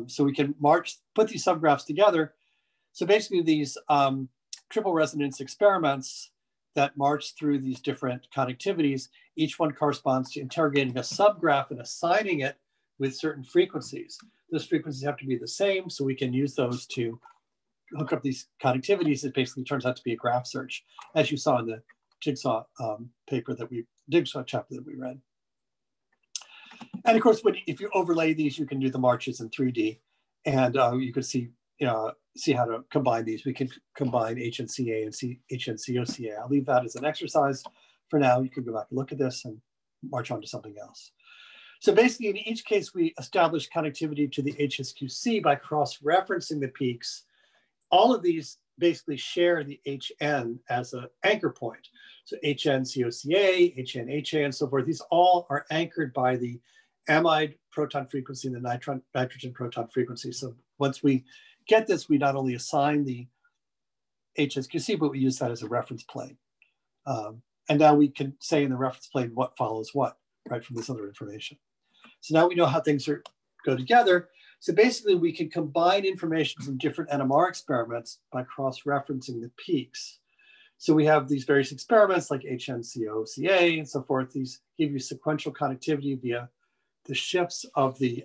Speaker 1: So we can put these subgraphs together. So basically these triple resonance experiments that march through these different connectivities, each one corresponds to interrogating a subgraph and assigning it with certain frequencies. Those frequencies have to be the same, so we can use those to hook up these connectivities. It basically turns out to be a graph search, as you saw in the Jigsaw chapter that we read. And of course, if you overlay these, you can do the marches in 3D, and you can see how to combine these. We can combine HNCA and HNCOCA. I'll leave that as an exercise for now. You can go back and look at this and march on to something else. So basically, in each case, we establish connectivity to the HSQC by cross-referencing the peaks. All of these basically share the HN as an anchor point. So HNCOCA, HNHA, and so forth. These all are anchored by the amide proton frequency and the nitrogen proton frequency. So once we get this, we not only assign the HSQC, but we use that as a reference plane. And now we can say in the reference plane what follows what, right, from this other information. So now we know how things go together. So basically, we can combine information from different NMR experiments by cross-referencing the peaks. So we have these various experiments like HNCOCA and so forth. These give you sequential connectivity via the shifts of the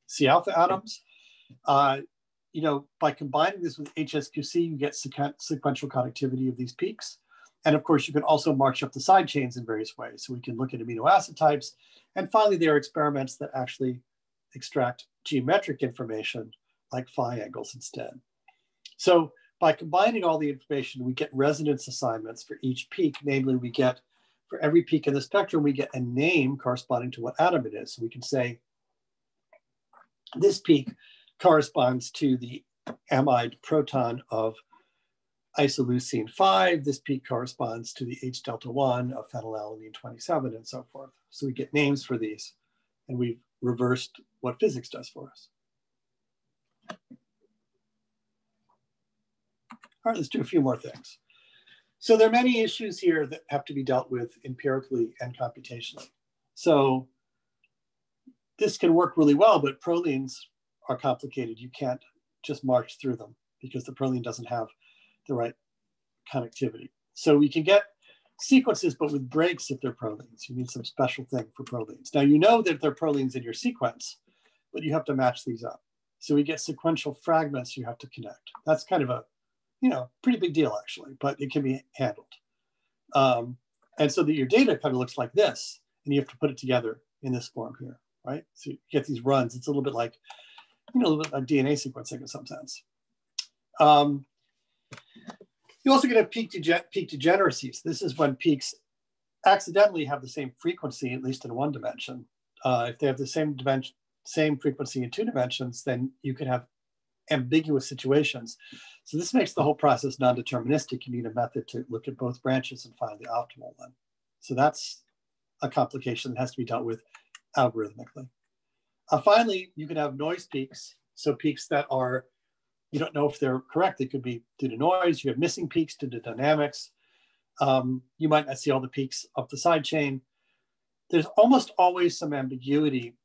Speaker 1: C alpha atoms. By combining this with HSQC, you get sequential connectivity of these peaks. And of course, you can also march up the side chains in various ways. So we can look at amino acid types. And finally, there are experiments that actually extract geometric information like phi angles instead. So by combining all the information, we get resonance assignments for each peak. Namely, we get, for every peak in the spectrum, we get a name corresponding to what atom it is. So we can say this peak corresponds to the amide proton of isoleucine 5. This peak corresponds to the H delta 1 of phenylalanine 27 and so forth. So we get names for these and we've reversed what physics does for us. All right, let's do a few more things. So there are many issues here that have to be dealt with empirically and computationally. So this can work really well, but proteins are complicated. You can't just march through them because the protein doesn't have the right connectivity. So we can get sequences, but with breaks if they're proteins. You need some special thing for proteins. Now you know that they're proteins in your sequence, but you have to match these up. So we get sequential fragments you have to connect. That's kind of a, pretty big deal actually, but it can be handled. And so that your data kind of looks like this, and you have to put it together in this form here, right? So you get these runs. It's a little bit like, a little bit like DNA sequencing in some sense. You also get a peak degeneracies. This is when peaks accidentally have the same frequency, at least in one dimension. If they have the same frequency in two dimensions, then you can have ambiguous situations. So this makes the whole process non-deterministic. You need a method to look at both branches and find the optimal one. So that's a complication that has to be dealt with algorithmically. Finally, you can have noise peaks. So peaks that are, you don't know if they're correct. They could be due to noise. You have missing peaks due to dynamics. You might not see all the peaks up the side chain. There's almost always some ambiguity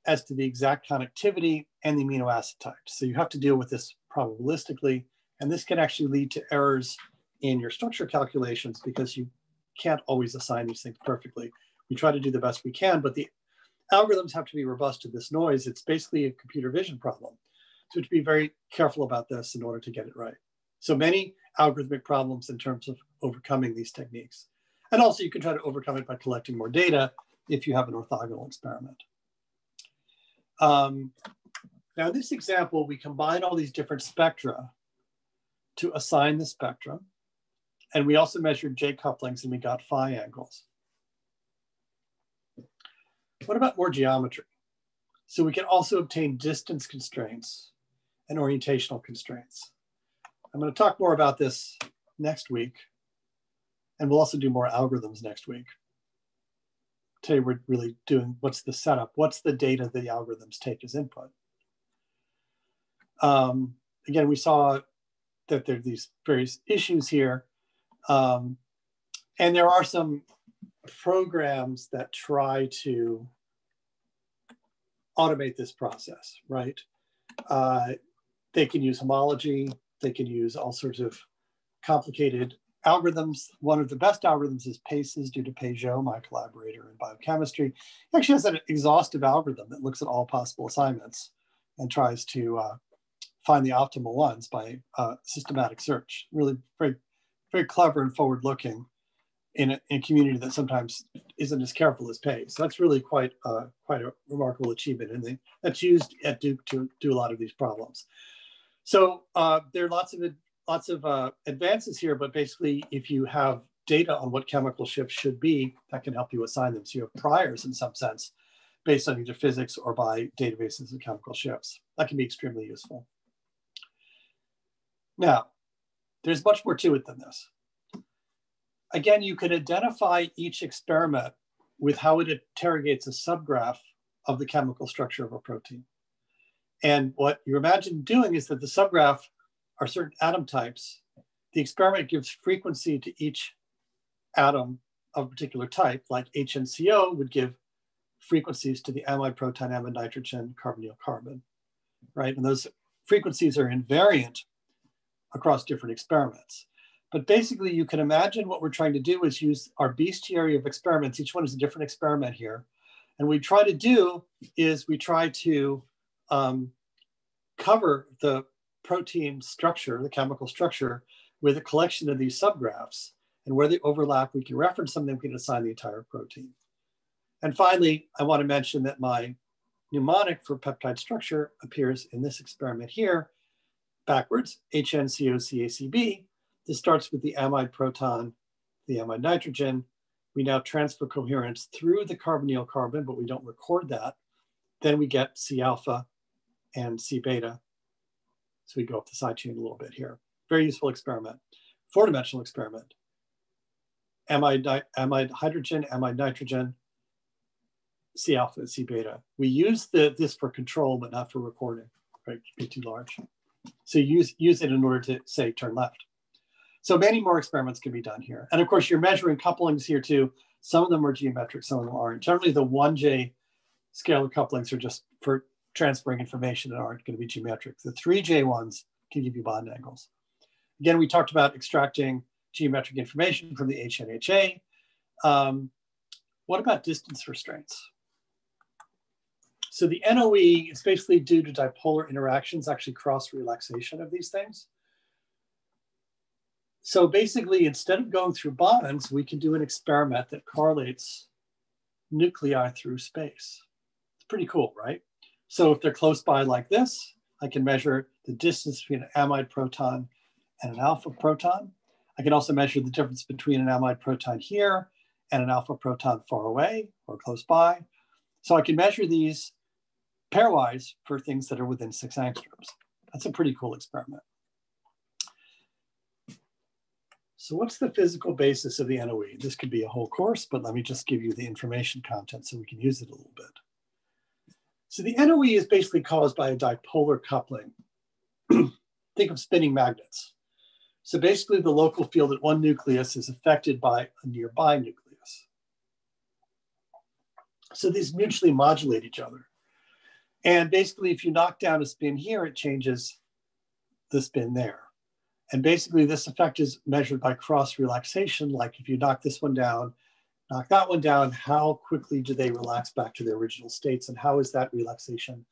Speaker 1: as to the exact connectivity and the amino acid types. So you have to deal with this probabilistically, and this can actually lead to errors in your structure calculations because you can't always assign these things perfectly. We try to do the best we can, but the algorithms have to be robust to this noise. It's basically a computer vision problem. So to be very careful about this in order to get it right. So many algorithmic problems in terms of overcoming these techniques. And also you can try to overcome it by collecting more data if you have an orthogonal experiment. Now in this example, we combine all these different spectra to assign the spectrum. And we also measured J couplings and we got phi angles. What about more geometry? So we can also obtain distance constraints and orientational constraints. I'm going to talk more about this next week. And we'll also do more algorithms next week. Today we're really doing what's the setup, what's the data the algorithms take as input. Again, we saw that there are these various issues here. And there are some programs that try to automate this process, right? They can use homology. They can use all sorts of complicated algorithms. One of the best algorithms is PACES due to Peugeot, my collaborator in biochemistry. He actually has an exhaustive algorithm that looks at all possible assignments and tries to find the optimal ones by systematic search. Really very, very clever and forward-looking in a community that sometimes isn't as careful as PACE. So that's really quite a remarkable achievement, and that's used at Duke to do a lot of these problems. So there are lots of advances here, but basically if you have data on what chemical shifts should be, that can help you assign them. So you have priors in some sense based on either physics or by databases of chemical shifts. That can be extremely useful. Now, there's much more to it than this. Again, you can identify each experiment with how it interrogates a subgraph of the chemical structure of a protein. And what you imagine doing is that the subgraph are certain atom types. The experiment gives frequency to each atom of a particular type, like HNCO would give frequencies to the amide proton, amide nitrogen, carbonyl carbon, right? And those frequencies are invariant across different experiments. But basically you can imagine what we're trying to do is use our bestiary of experiments. Each one is a different experiment here. And what we try to do is we try to cover the protein structure, the chemical structure, with a collection of these subgraphs. And where they overlap, we can reference them, then we can assign the entire protein. And finally, I want to mention that my mnemonic for peptide structure appears in this experiment here, backwards, HNCOCACB. This starts with the amide proton, the amide nitrogen. We now transfer coherence through the carbonyl carbon, but we don't record that. Then we get C alpha and C beta. So we go up the side chain a little bit here. Very useful experiment, four-dimensional experiment. Amide hydrogen, amide nitrogen. C alpha and C beta. We use this for control, but not for recording, right? Be too large. So use it in order to say turn left. So many more experiments can be done here. And of course, you're measuring couplings here too. Some of them are geometric, some of them aren't. Generally, the 1J scalar couplings are just for transferring information that aren't going to be geometric. The 3J ones can give you bond angles. Again, we talked about extracting geometric information from the HNHA. What about distance restraints? So the NOE is basically due to dipolar interactions, actually cross-relaxation of these things. So basically, instead of going through bonds, we can do an experiment that correlates nuclei through space. It's pretty cool, right? So if they're close by like this, I can measure the distance between an amide proton and an alpha proton. I can also measure the difference between an amide proton here and an alpha proton far away or close by. So I can measure these pairwise for things that are within 6 angstroms. That's a pretty cool experiment. So what's the physical basis of the NOE? This could be a whole course, but let me just give you the information content so we can use it a little bit. So the NOE is basically caused by a dipolar coupling. Think of spinning magnets. So basically the local field at one nucleus is affected by a nearby nucleus. So these mutually modulate each other. And basically if you knock down a spin here, it changes the spin there. And basically this effect is measured by cross relaxation. Like if you knock this one down, knock that one down, how quickly do they relax back to their original states? And how is that relaxation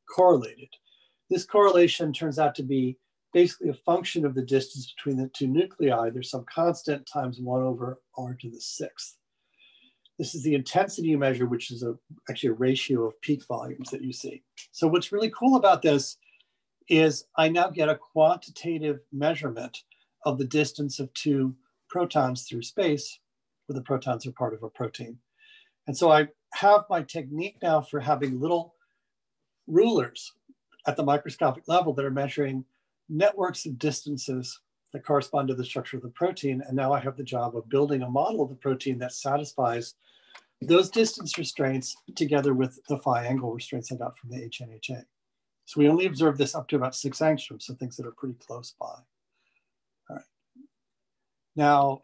Speaker 1: correlated? This correlation turns out to be basically a function of the distance between the two nuclei. There's some constant times 1 over r to the 6th. This is the intensity you measure, which is actually a ratio of peak volumes that you see. So what's really cool about this is I now get a quantitative measurement of the distance of 2 protons through space, where the protons are part of a protein. And so I have my technique now for having little rulers at the microscopic level that are measuring networks of distances that correspond to the structure of the protein. And now I have the job of building a model of the protein that satisfies those distance restraints together with the phi angle restraints I got from the HNHA. So we only observe this up to about 6 angstroms, so things that are pretty close by. All right. Now,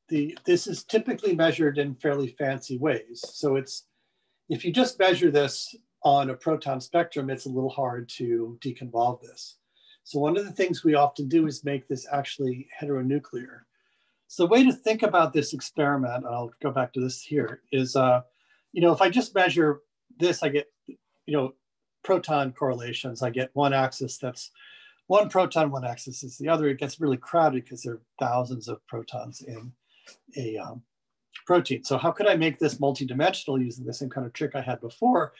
Speaker 1: this is typically measured in fairly fancy ways. So if you just measure this on a proton spectrum, it's a little hard to deconvolve this. So one of the things we often do is make this actually heteronuclear. So the way to think about this experiment, and I'll go back to this here, is if I just measure this, I get proton correlations. I get one axis that's one proton, one axis is the other. It gets really crowded because there are thousands of protons in a protein. So how could I make this multidimensional using the same kind of trick I had before?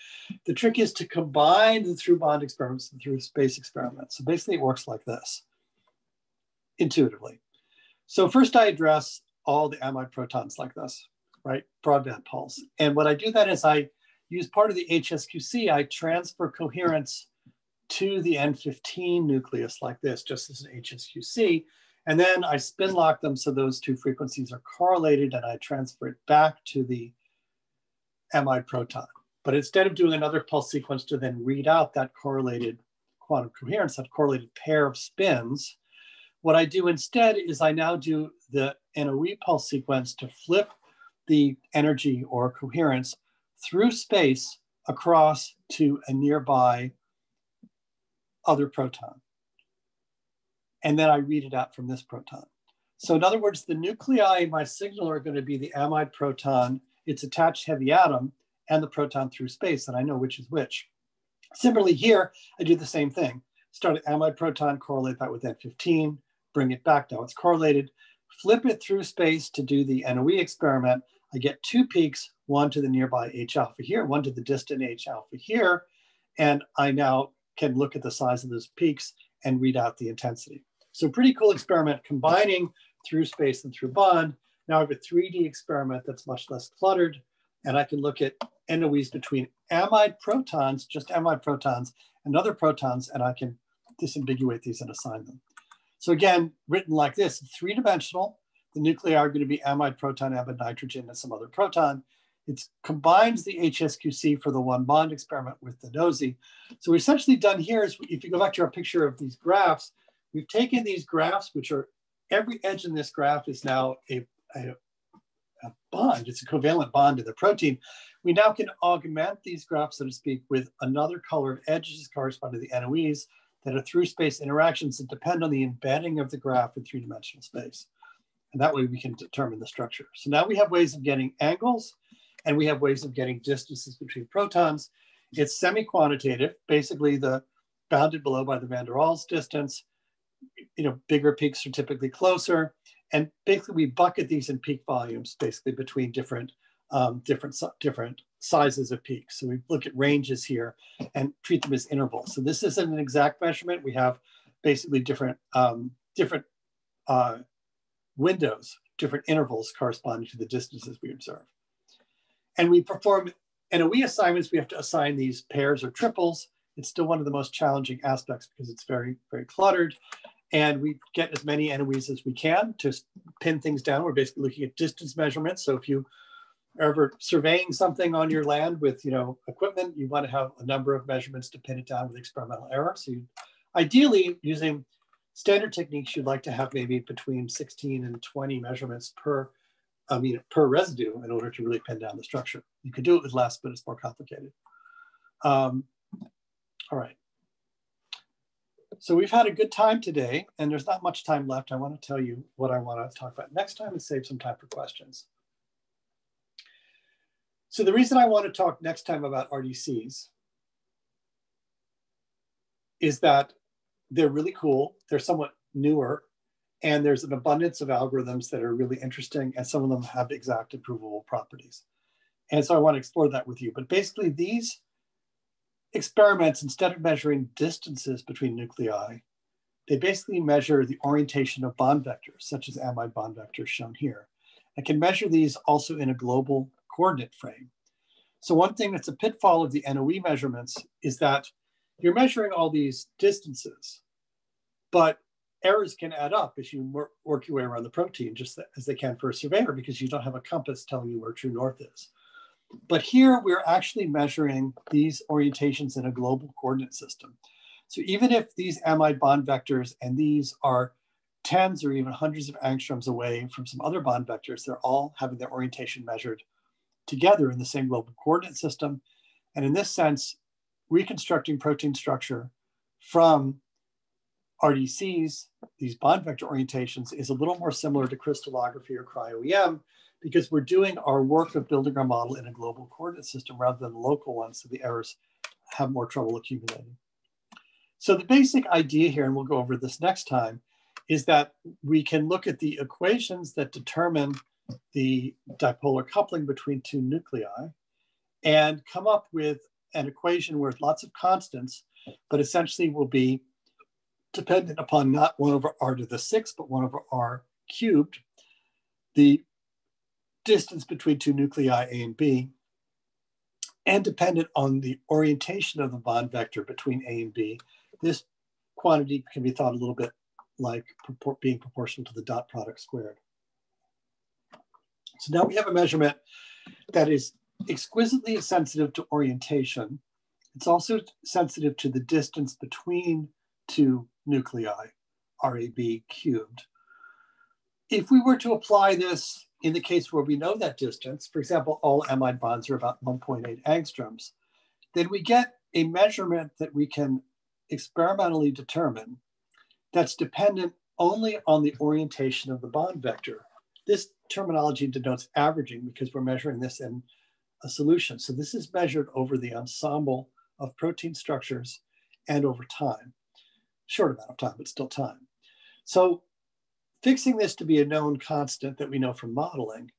Speaker 1: The trick is to combine the through bond experiments and through space experiments. So basically it works like this, intuitively. So first I address all the amide protons like this, right? Broadband pulse. And what I do then is I use part of the HSQC, I transfer coherence to the N15 nucleus like this, just as an HSQC. And then I spin lock them so those 2 frequencies are correlated, and I transfer it back to the amide proton. But instead of doing another pulse sequence to then read out that correlated quantum coherence, that correlated pair of spins, what I do instead is I now do the NOE pulse sequence to flip the energy or coherence through space across to a nearby other proton. And then I read it out from this proton. So in other words, the nuclei in my signal are going to be the amide proton, its attached heavy atom, and the proton through space, and I know which is which. Similarly here, I do the same thing. Start at amide proton, correlate that with N15, bring it back, now it's correlated, flip it through space to do the NOE experiment. I get 2 peaks, one to the nearby H alpha here, one to the distant H alpha here, and I now can look at the size of those peaks and read out the intensity. So pretty cool experiment combining through space and through bond. Now I have a 3D experiment that's much less cluttered, and I can look at NOEs between amide protons, just amide protons, and other protons, and I can disambiguate these and assign them. So again, written like this, 3-dimensional, the nuclei are going to be amide proton, amide nitrogen, and some other proton. It combines the HSQC for the one bond experiment with the NOSI. So we've essentially done here is, if you go back to our picture of these graphs, we've taken these graphs, which are, every edge in this graph is now a bond. It's a covalent bond to the protein. We now can augment these graphs, so to speak, with another color of edges corresponding to the NOEs that are through space interactions that depend on the embedding of the graph in three-dimensional space. And that way we can determine the structure. So now we have ways of getting angles, and we have ways of getting distances between protons. It's semi-quantitative, basically the bounded below by the van der Waals distance. Bigger peaks are typically closer. And basically we bucket these in peak volumes, basically between different sizes of peaks. So we look at ranges here and treat them as intervals. So this isn't an exact measurement. We have basically different windows, different intervals corresponding to the distances we observe. And we perform NOE assignments. We have to assign these pairs or triples. It's still one of the most challenging aspects because it's very, very cluttered. And we get as many NOEs as we can to pin things down. We're basically looking at distance measurements. So if you are ever surveying something on your land with equipment, you want to have a number of measurements to pin it down with experimental error. So ideally, using standard techniques, you'd like to have maybe between 16 and 20 measurements per residue in order to really pin down the structure. You could do it with less, but it's more complicated. All right. So we've had a good time today, and there's not much time left. I want to tell you what I want to talk about next time and save some time for questions. So the reason I want to talk next time about RDCs is that they're really cool. They're somewhat newer, and there's an abundance of algorithms that are really interesting, and some of them have exact and provable properties. And so I want to explore that with you. But basically these experiments, instead of measuring distances between nuclei, they basically measure the orientation of bond vectors, such as amide bond vectors shown here, and can measure these also in a global coordinate frame. So one thing that's a pitfall of the NOE measurements is that you're measuring all these distances, but errors can add up as you work your way around the protein, just as they can for a surveyor, because you don't have a compass telling you where true north is. But here we're actually measuring these orientations in a global coordinate system. So even if these amide bond vectors and these are tens or even hundreds of angstroms away from some other bond vectors, they're all having their orientation measured together in the same global coordinate system. And in this sense, reconstructing protein structure from RDCs, these bond vector orientations, is a little more similar to crystallography or cryo-EM, because we're doing our work of building our model in a global coordinate system rather than local ones, so the errors have more trouble accumulating. So the basic idea here, and we'll go over this next time, is that we can look at the equations that determine the dipolar coupling between two nuclei and come up with an equation with lots of constants, but essentially will be dependent upon not 1 over r to the 6th, but 1 over r cubed, the distance between two nuclei A and B, and dependent on the orientation of the bond vector between A and B. This quantity can be thought a little bit like being proportional to the dot product squared. So now we have a measurement that is exquisitely sensitive to orientation. It's also sensitive to the distance between two nuclei, RAB cubed. If we were to apply this in the case where we know that distance, for example, all amide bonds are about 1.8 angstroms, then we get a measurement that we can experimentally determine that's dependent only on the orientation of the bond vector. This terminology denotes averaging because we're measuring this in a solution. So this is measured over the ensemble of protein structures and over time. Short amount of time, but still time. So fixing this to be a known constant that we know from modeling,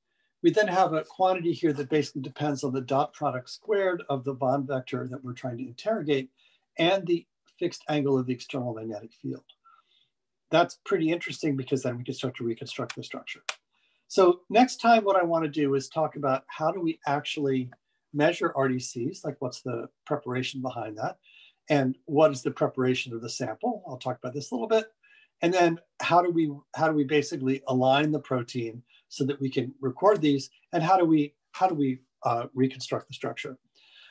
Speaker 1: we then have a quantity here that basically depends on the dot product squared of the bond vector that we're trying to interrogate and the fixed angle of the external magnetic field. That's pretty interesting because then we can start to reconstruct the structure. So next time what I want to do is talk about how do we actually measure RDCs, like what's the preparation behind that, and what is the preparation of the sample. I'll talk about this a little bit. And then how do we basically align the protein so that we can record these, and how do we reconstruct the structure.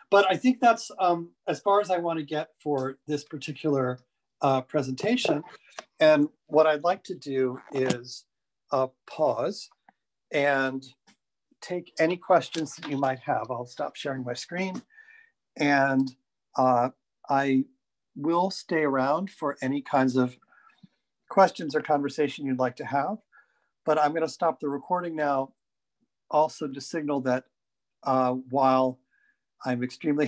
Speaker 1: But I think that's as far as I want to get for this particular presentation. And what I'd like to do is pause and take any questions that you might have. I'll stop sharing my screen, and I will stay around for any kinds of questions or conversation you'd like to have. But I'm going to stop the recording now, also to signal that while I'm extremely